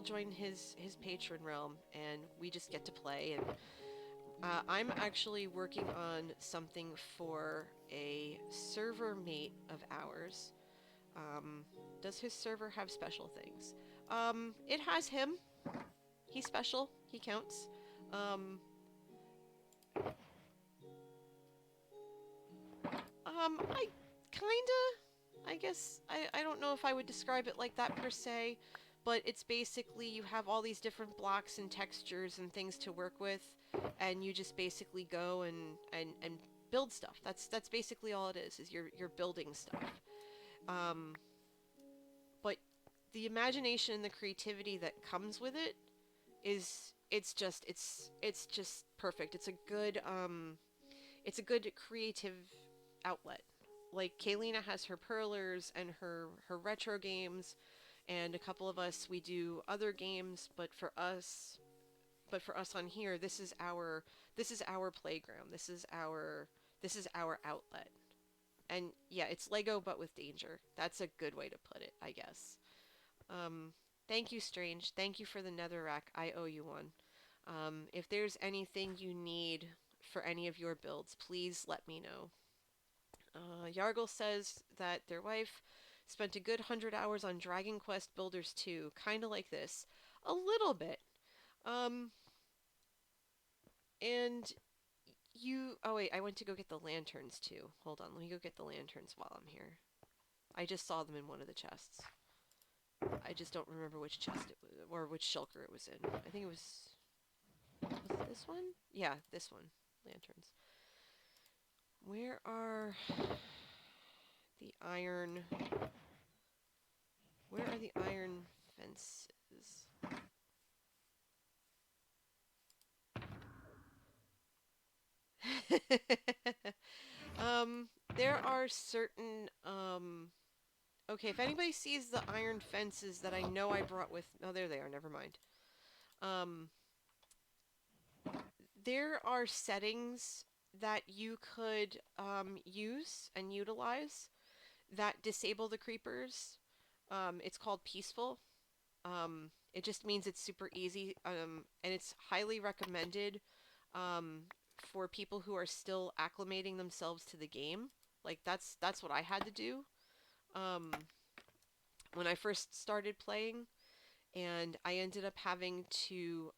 join his patron realm, and we just get to play. And I'm actually working on something for a server mate of ours. Um, does his server have special things? It has him. He's special. He counts. Um, I kinda, I guess, I don't know if I would describe it like that per se, but it's basically you have all these different blocks and textures and things to work with, and you just basically go and build stuff. That's basically all it is you're building stuff. Um, but the imagination and the creativity that comes with it is it's just perfect. It's a good creative outlet. Like Kaylina has her perlers and her retro games, and a couple of us we do other games. But for us on here, this is our playground. This is our outlet. And yeah, it's Lego but with danger. That's a good way to put it, I guess. Um, Thank you, Strange. Thank you for the netherrack. I owe you one. If there's anything you need for any of your builds, please let me know. Yargle says that their wife spent a good 100 hours on Dragon Quest Builders 2, kind of like this. A little bit. Um, and oh wait, I went to go get the lanterns too. Hold on, let me go get the lanterns while I'm here. I just saw them in one of the chests. I just don't remember which chest it was, or which shulker it was in. I think it was it this one? Yeah, this one. Lanterns. Where are the iron Where are the iron fences? um, there are certain okay, if anybody sees the iron fences that I know I brought with oh there they are, never mind. Um there are settings that you could use and utilize that disable the creepers. It's called peaceful. It just means it's super easy, and it's highly recommended um, for people who are still acclimating themselves to the game. Like that's what I had to do um, when I first started playing, and I ended up having to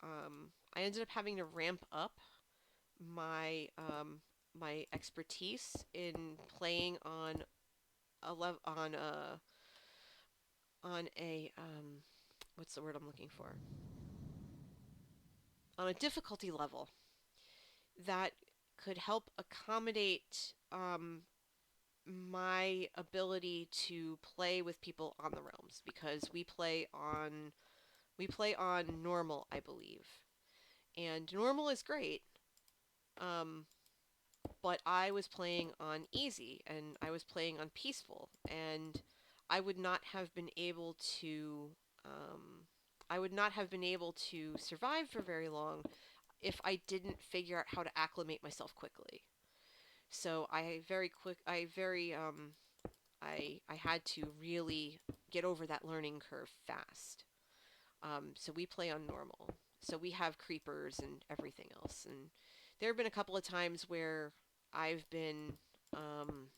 ramp up my my expertise in playing on a on a what's the word I'm looking for, on a difficulty level that could help accommodate my ability to play with people on the realms, because we play on normal, I believe, and normal is great. Um, but I was playing on easy and I was playing on peaceful, and I would not have been able to um, I would not have been able to survive for very long if I didn't figure out how to acclimate myself quickly. So I had to really get over that learning curve fast. So we play on normal. So we have creepers and everything else. And there have been a couple of times where I've been um,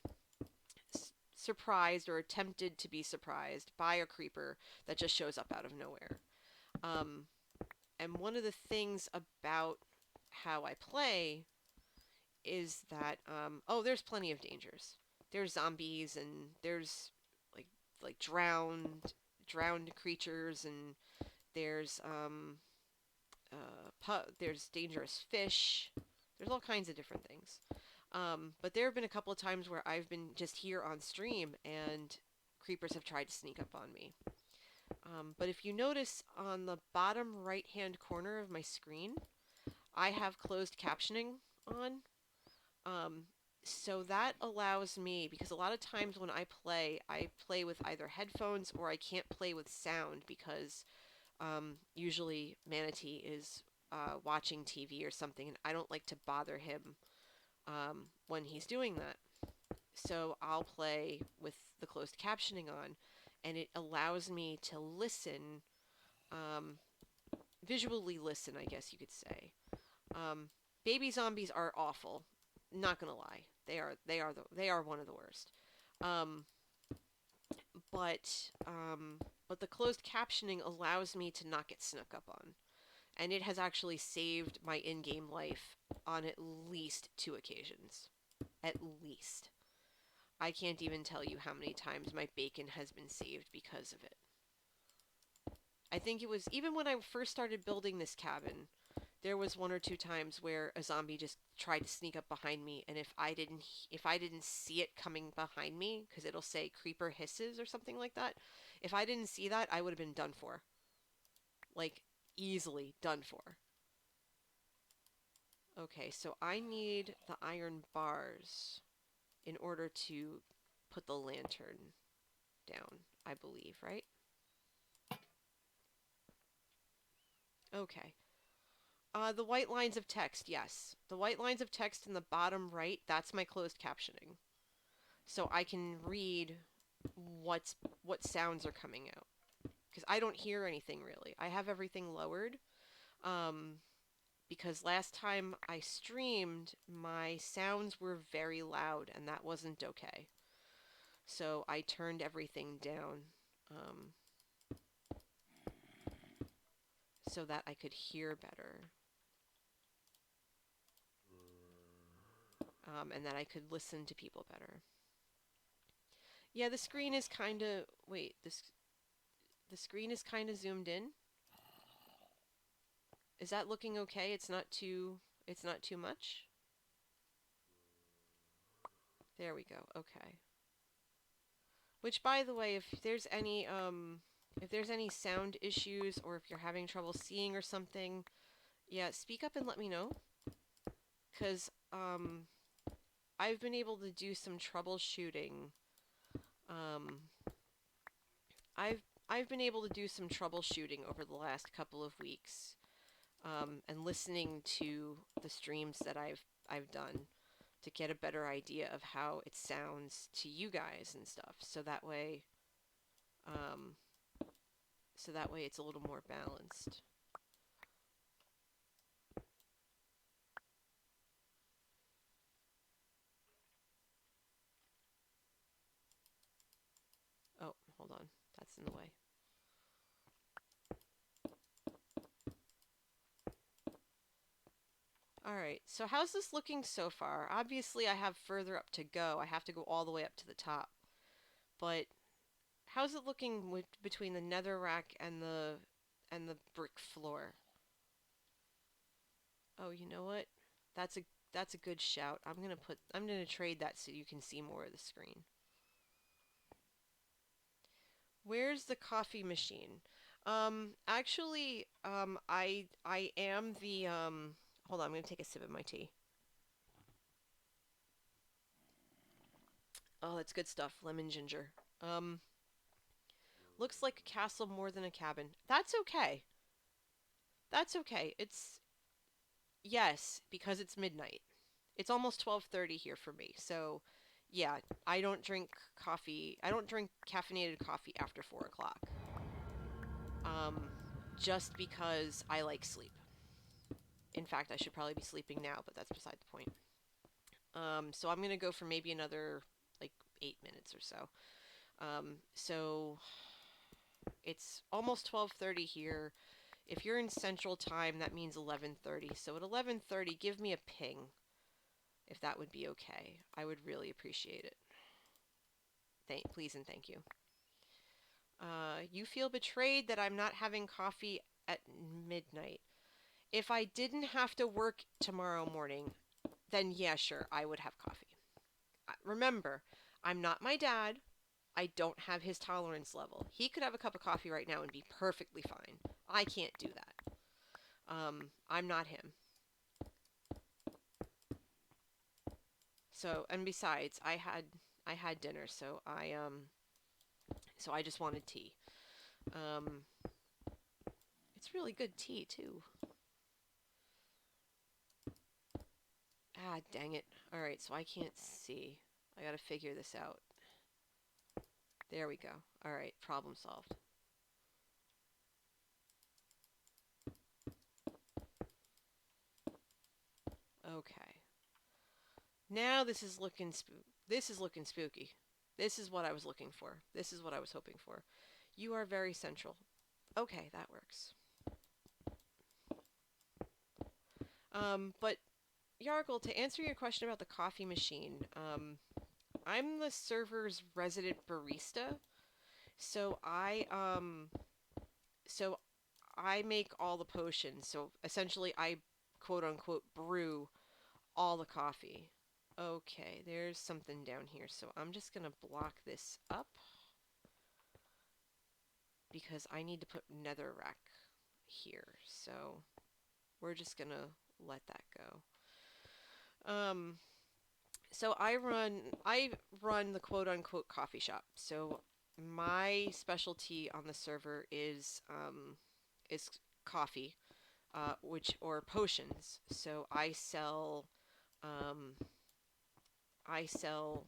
surprised or attempted to be surprised by a creeper that just shows up out of nowhere. Um, and one of the things about how I play is that there's plenty of dangers. There's zombies and there's like drowned creatures, and there's there's dangerous fish. There's all kinds of different things. But there have been a couple of times where I've been just here on stream and creepers have tried to sneak up on me. But if you notice on the bottom right hand corner of my screen, I have closed captioning on. Um, so that allows me, because a lot of times when I play with either headphones or I can't play with sound because usually Manatee is watching TV or something, and I don't like to bother him when he's doing that. So I'll play with the closed captioning on, and it allows me to listen, um, visually listen, I guess you could say. Um, Baby zombies are awful. Not gonna lie, they are one of the worst. Um, but um, but the closed captioning allows me to not get snuck up on, and it has actually saved my in-game life on at least two occasions. At least. I can't even tell you how many times my bacon has been saved because of it. I think it was even when I first started building this cabin, there was one or two times where a zombie just tried to sneak up behind me, and if I didn't see it coming behind me, because it'll say creeper hisses or something like that, if I didn't see that, I would have been done for. Like, easily done for. Okay, so I need the iron bars in order to put the lantern down, I believe, right? Okay. The white lines of text, yes. The white lines of text in the bottom right, that's my closed captioning. So I can read what's what sounds are coming out. Because I don't hear anything really. I have everything lowered. Um, because last time I streamed, my sounds were very loud, and that wasn't okay. So I turned everything down um, so that I could hear better. And that I could listen to people better. Yeah, the screen is kind of... Wait, the screen is kind of zoomed in. Is that looking okay? It's not too much? There we go. Okay. Which, by the way, if there's any sound issues or if you're having trouble seeing or something, yeah, speak up and let me know. 'Cause I've been able to do some troubleshooting. Um I've been able to do some troubleshooting over the last couple of weeks. And listening to the streams that I've done to get a better idea of how it sounds to you guys and stuff. Um, so that way it's a little more balanced. in the way. All right, so how's this looking so far? Obviously, I have further up to go. I have to go all the way up to the top. But how's it looking between the netherrack and the brick floor? Oh, you know what? That's a that's a good shout. I'm gonna trade that so you can see more of the screen. Where's the coffee machine? Actually, I am the hold on, I'm gonna take a sip of my tea. Oh, that's good stuff. Lemon ginger. Um, looks like a castle more than a cabin. That's okay. That's okay. It's yes, because it's midnight. It's almost 12:30 here for me. So, yeah, I don't drink coffee. I don't drink caffeinated coffee after 4 o'clock. Um, just because I like sleep. In fact, I should probably be sleeping now, but that's beside the point. So I'm gonna go for maybe another like 8 minutes or so. So it's almost 12:30 here. If you're in Central Time, that means 11:30. So at 11:30, give me a ping if that would be okay. I would really appreciate it. Please and thank you. You feel betrayed that I'm not having coffee at midnight. If I didn't have to work tomorrow morning, then yeah, sure, I would have coffee. Remember, I'm not my dad. I don't have his tolerance level. He could have a cup of coffee right now and be perfectly fine. I can't do that. I'm not him. So, and besides, I had dinner, so I just wanted tea. Um, it's really good tea too. Ah, dang it. All right, so I can't see. I got to figure this out. There we go. All right, problem solved. Okay. Now this is looking spooky. This is what I was looking for. This is what I was hoping for. You are very central. Okay, that works. But Yargle, to answer your question about the coffee machine, I'm the server's resident barista, so so I make all the potions. So essentially, I quote unquote brew all the coffee. Okay, there's something down here, so I'm just gonna block this up because I need to put netherrack here. So we're just gonna let that go. So I run the quote unquote coffee shop. So my specialty on the server is coffee, which or potions. So um I sell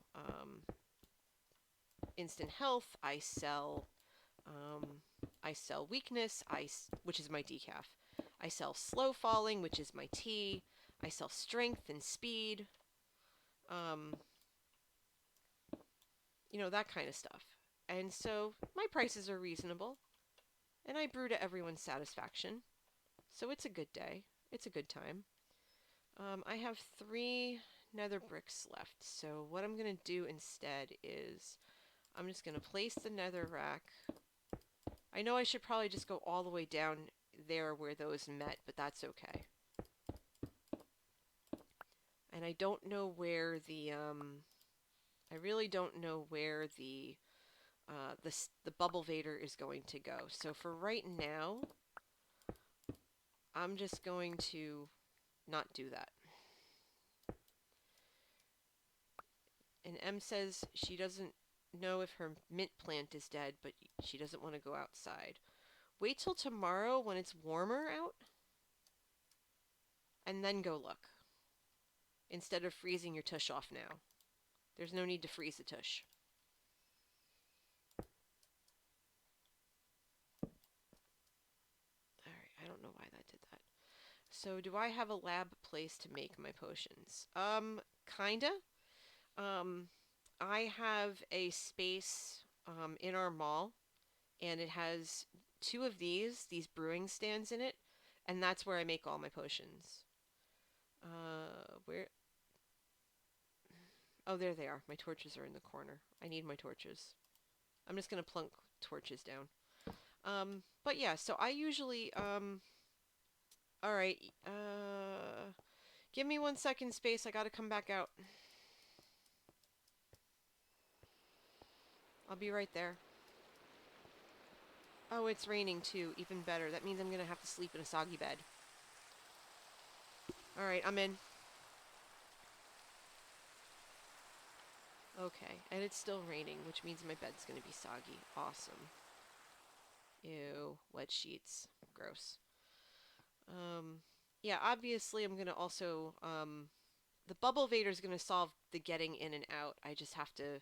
instant health. I sell weakness. Which is my decaf. I sell slow falling, which is my tea. I sell strength and speed. Um, that kind of stuff. And so my prices are reasonable, and I brew to everyone's satisfaction. So it's a good day. It's a good time. I have 3 nether bricks left. So what I'm going to do instead is I'm just going to place the nether rack. I know I should probably just go all the way down there where those met, but that's okay. And I don't know where I really don't know where the bubble vader is going to go. So for right now, I'm just going to not do that. And M says she doesn't know if her mint plant is dead, but she doesn't want to go outside. Wait till tomorrow when it's warmer out, and then go look. Instead of freezing your tush off now. There's no need to freeze the tush. Alright, I don't know why that did that. So do I have a lab place to make my potions? Kinda. Um, I have a space in our mall and it has two of these brewing stands in it, and that's where I make all my potions. Where? Oh, there they are. My torches are in the corner. I need my torches. I'm just gonna plunk torches down. But yeah, so I usually, all right, give me 1 second space. I gotta come back out. I'll be right there. Oh, it's raining too. Even better. That means I'm gonna have to sleep in a soggy bed. All right, I'm in. Okay, and it's still raining, which means my bed's gonna be soggy. Awesome. Ew, wet sheets. Gross. Um, yeah, obviously I'm gonna also, the bubble vader's gonna solve the getting in and out. I just have to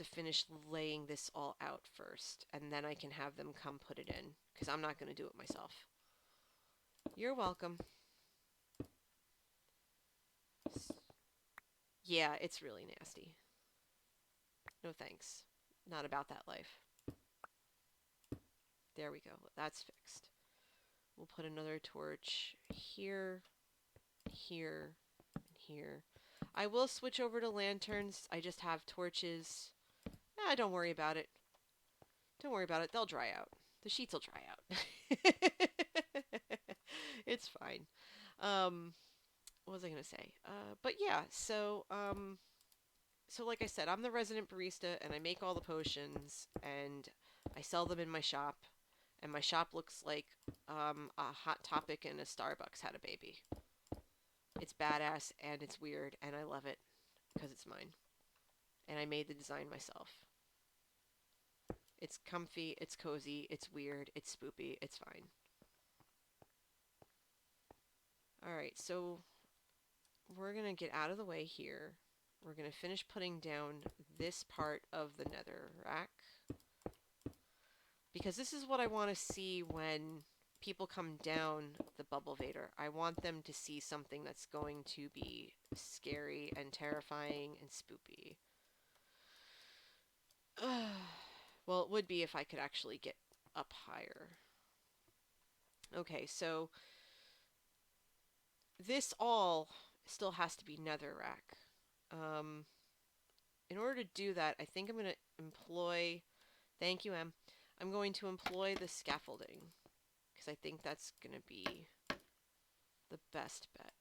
finish laying this all out first, and then I can have them come put it in, because I'm not gonna do it myself. You're welcome. Yeah, it's really nasty. No thanks. Not about that life. There we go. That's fixed. We'll put another torch here, here, and here. I will switch over to lanterns. I just have torches. Ah, don't worry about it. Don't worry about it. They'll dry out. The sheets will dry out. It's fine. Um, what was I gonna say? But yeah, so like I said, I'm the resident barista, and I make all the potions, and I sell them in my shop. And my shop looks like a Hot Topic and a Starbucks had a baby. It's badass and it's weird, and I love it because it's mine. And I made the design myself. It's comfy, it's cozy, it's weird, it's spoopy, it's fine. Alright, so we're going to get out of the way here. We're going to finish putting down this part of the nether rack, because this is what I want to see when people come down the bubble vader. I want them to see something that's going to be scary and terrifying and spoopy. Well, it would be if I could actually get up higher. Okay, so this all still has to be netherrack. In order to do that, I think I'm going to employ... Thank you, Em. I'm going to employ the scaffolding, because I think that's going to be the best bet.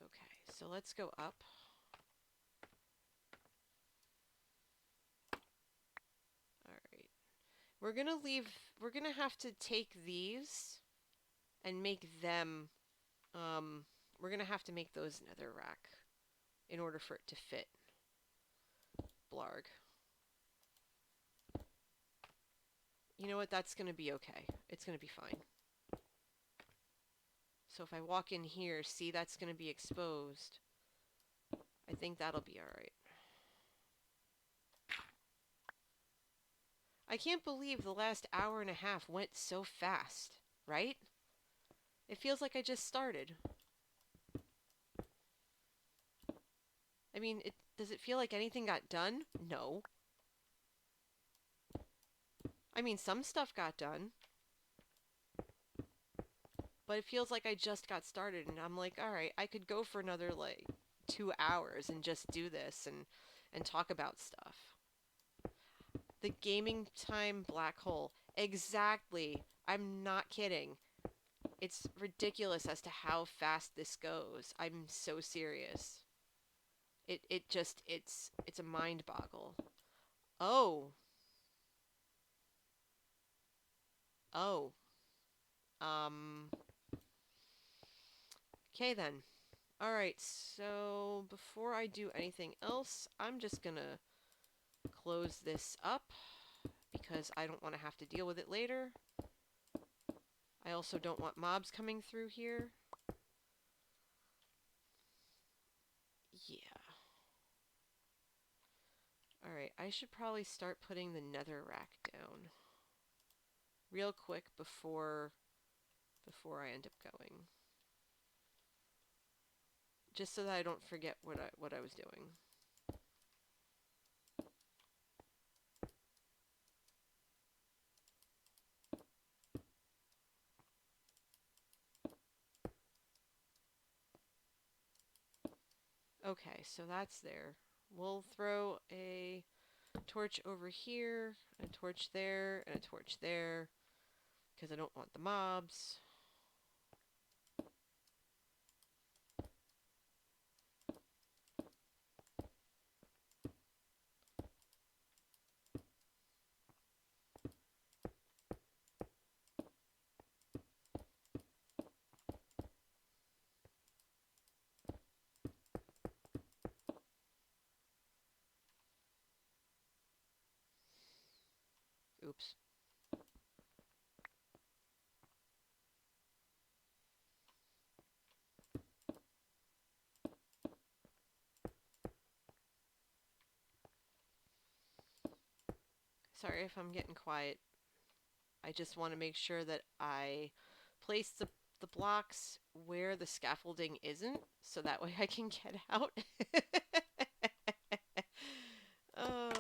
Okay, so let's go up. Alright. We're going to have to take these and make them, we're going to have to make those netherrack in order for it to fit. Blarg. You know what? That's going to be okay. It's going to be fine. So if I walk in here, see that's going to be exposed. I think that'll be alright. I can't believe the last hour and a half went so fast, right? It feels like I just started. I mean, does it feel like anything got done? No. I mean, some stuff got done. But it feels like I just got started, and I'm like, alright, I could go for another, like, 2 hours and just do this and talk about stuff. The gaming time black hole. Exactly. I'm not kidding. It's ridiculous as to how fast this goes. I'm so serious. It's a mind boggle. Oh. Oh. Um. Okay then. Alright, so before I do anything else, I'm just gonna close this up because I don't want to have to deal with it later. I also don't want mobs coming through here. Yeah. Alright, I should probably start putting the nether rack down real quick before I end up going. Just so that I don't forget what I was doing. Okay, so that's there. We'll throw a torch over here, a torch there, and a torch there, because I don't want the mobs. Oops. Sorry if I'm getting quiet. I just want to make sure that I place the blocks where the scaffolding isn't, so that way I can get out. Oh.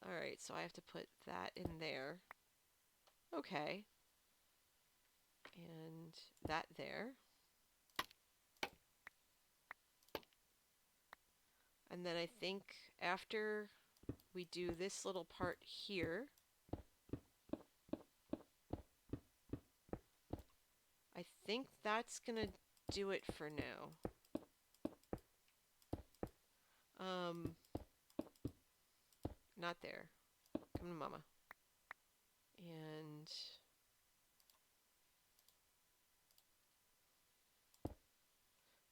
Alright, so I have to put that in there. Okay. And that there. And then I think after we do this little part here, I think that's gonna do it for now. Um, Not there. Come to mama. And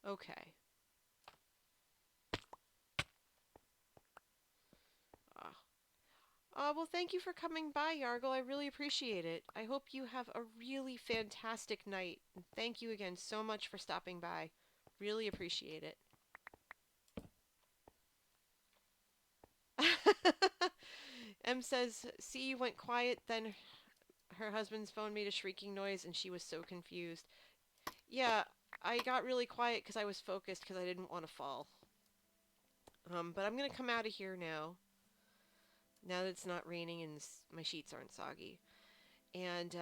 okay. Ah. Well, thank you for coming by, Yargle. I really appreciate it. I hope you have a really fantastic night. And thank you again so much for stopping by. Really appreciate it. M says, see, you went quiet, then her husband's phone made a shrieking noise and she was so confused. Yeah, I got really quiet because I was focused because I didn't want to fall. But I'm going to come out of here now that it's not raining and my sheets aren't soggy. And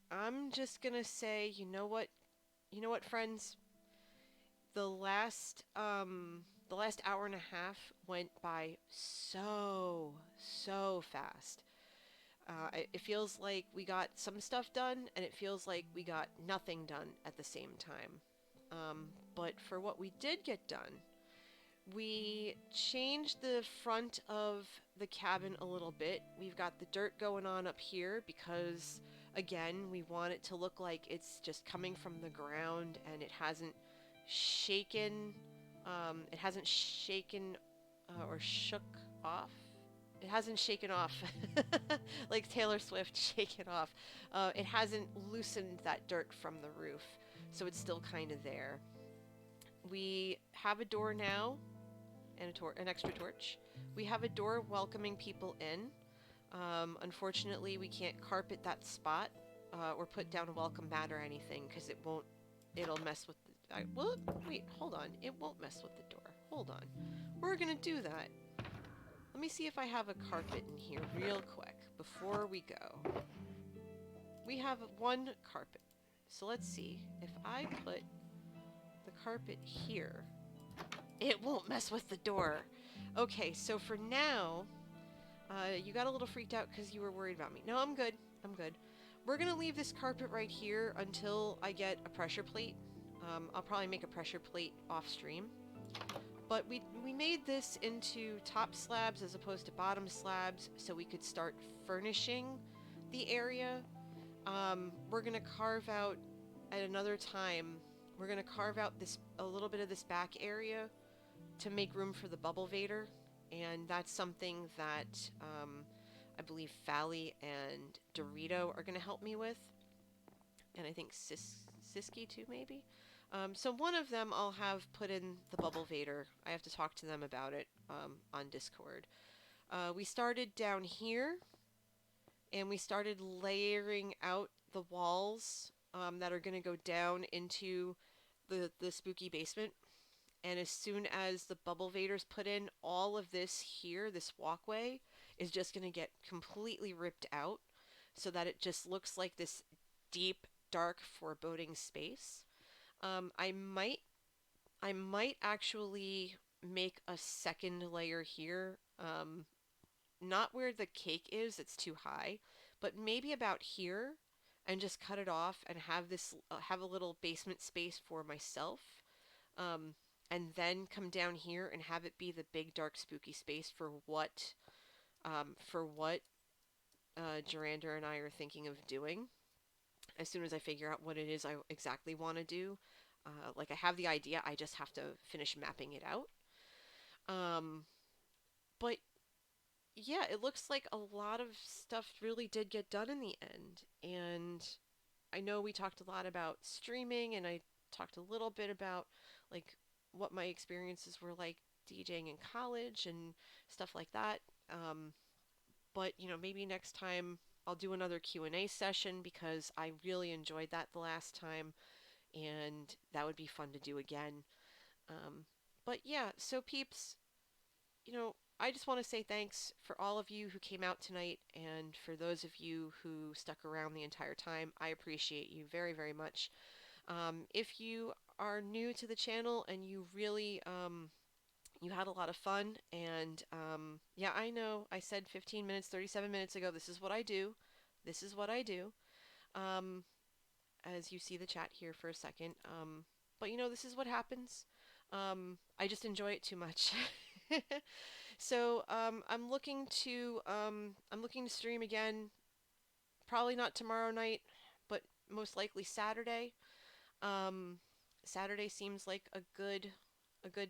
I'm just going to say, you know what, friends? The last hour and a half went by so fast. It feels like we got some stuff done, and it feels like we got nothing done at the same time. But for what we did get done, we changed the front of the cabin a little bit. We've got the dirt going on up here because, again, we want it to look like it's just coming from the ground and it hasn't shaken. It hasn't shaken or shook off. It hasn't shaken off like Taylor Swift shaken off. It hasn't loosened that dirt from the roof, so it's still kind of there. We have a door now and an extra torch. We have a door welcoming people in. Unfortunately, we can't carpet that spot or put down a welcome mat or anything because it won't. It'll mess with the. Well, wait, hold on. It won't mess with the door. Hold on. We're gonna do that. Let me see if I have a carpet in here real quick before we go. We have one carpet. So let's see. If I put the carpet here, it won't mess with the door. Okay, so for now, you got a little freaked out because you were worried about me. No, I'm good. I'm good. We're going to leave this carpet right here until I get a pressure plate. I'll probably make a pressure plate off stream. But we made this into top slabs as opposed to bottom slabs so we could start furnishing the area. We're going to carve out at another time. We're going to carve out a little bit of this back area to make room for the bubble vader, and that's something that I believe Fally and Dorito are going to help me with, and I think Siski too, maybe. So one of them I'll have put in the bubble vader. I have to talk to them about it on Discord. We started down here, and we started layering out the walls that are going to go down into the spooky basement. And as soon as the bubble vaders put in, all of this here, this walkway, is just going to get completely ripped out so that it just looks like this deep, dark, foreboding space. I might I might actually make a second layer here. Not where the cake is, it's too high, but maybe about here and just cut it off and have this have a little basement space for myself. Um, and then come down here and have it be the big dark spooky space for what Jarander and I are thinking of doing. As soon as I figure out what it is I exactly want to do, like I have the idea, I just have to finish mapping it out. Um, but yeah, it looks like a lot of stuff really did get done in the end. And I know we talked a lot about streaming, and I talked a little bit about like what my experiences were like DJing in college and stuff like that. Um, but maybe next time I'll do another Q&A session because I really enjoyed that the last time, and that would be fun to do again. Um, but yeah, so peeps, I just want to say thanks for all of you who came out tonight, and for those of you who stuck around the entire time. I appreciate you very, very much. If you are new to the channel and you had a lot of fun, and yeah, I know I said 15 minutes, 37 minutes ago, this is what I do. This is what I do. Um, as you see the chat here for a second. But this is what happens. I just enjoy it too much. So I'm looking to stream again. Probably not tomorrow night, but most likely Saturday. Um, Saturday seems like a good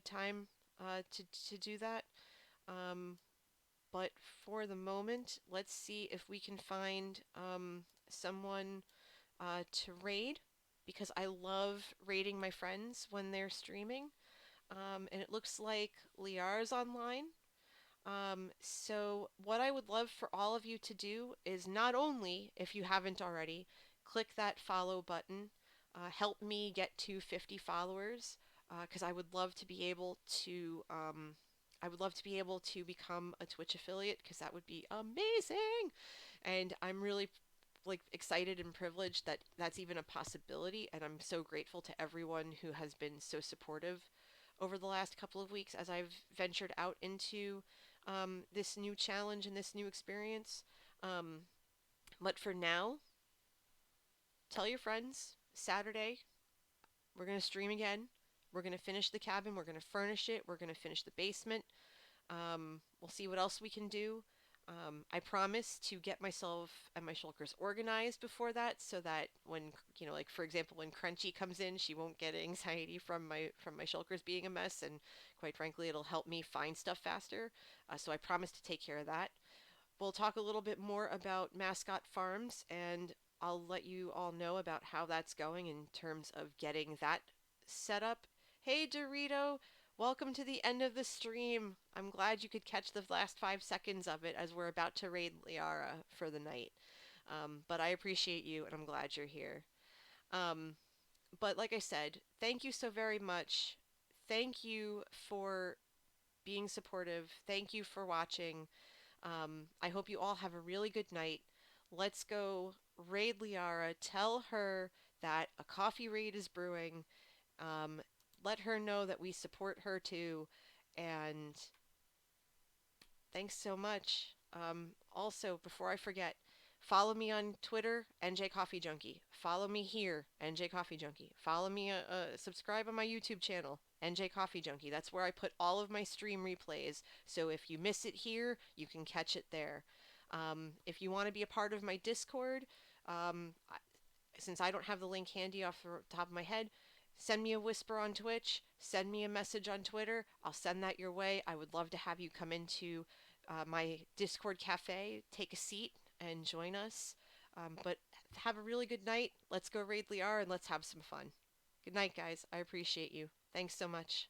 time to do that. Um, but for the moment, let's see if we can find someone to raid, because I love raiding my friends when they're streaming. And it looks like Liar's online. So what I would love for all of you to do is, not only, if you haven't already, click that follow button, help me get to 50 followers, because I would love to be able to become a Twitch affiliate, because that would be amazing. And I'm really like excited and privileged that that's even a possibility, and I'm so grateful to everyone who has been so supportive over the last couple of weeks as I've ventured out into this new challenge and this new experience. Um, but for now, tell your friends. Saturday, we're going to stream again. We're going to finish the cabin. We're going to furnish it. We're going to finish the basement. We'll see what else we can do. I promise to get myself and my shulkers organized before that, so that when, like for example, when Crunchy comes in, she won't get anxiety from my shulkers being a mess, and quite frankly, it'll help me find stuff faster. So I promise to take care of that. We'll talk a little bit more about Mascot Farms, and I'll let you all know about how that's going in terms of getting that set up. Hey, Dorito, welcome to the end of the stream. I'm glad you could catch the last 5 seconds of it as we're about to raid Liara for the night. But I appreciate you, and I'm glad you're here. Um, but like I said, thank you so very much. Thank you for being supportive. Thank you for watching. I hope you all have a really good night. Let's go raid Liara. Tell her that a coffee raid is brewing. Um, Let her know that we support her too. And thanks so much. Also, before I forget, follow me on Twitter, NJ Coffee Junkie. Follow me here, NJ Coffee Junkie. Follow me, subscribe on my YouTube channel, NJ Coffee Junkie. That's where I put all of my stream replays. So if you miss it here, you can catch it there. If you want to be a part of my Discord, um, since I don't have the link handy off the top of my head, send me a whisper on Twitch, send me a message on Twitter. I'll send that your way. I would love to have you come into my Discord cafe, take a seat, and join us. But have a really good night. Let's go raid Liar and let's have some fun. Good night, guys. I appreciate you. Thanks so much.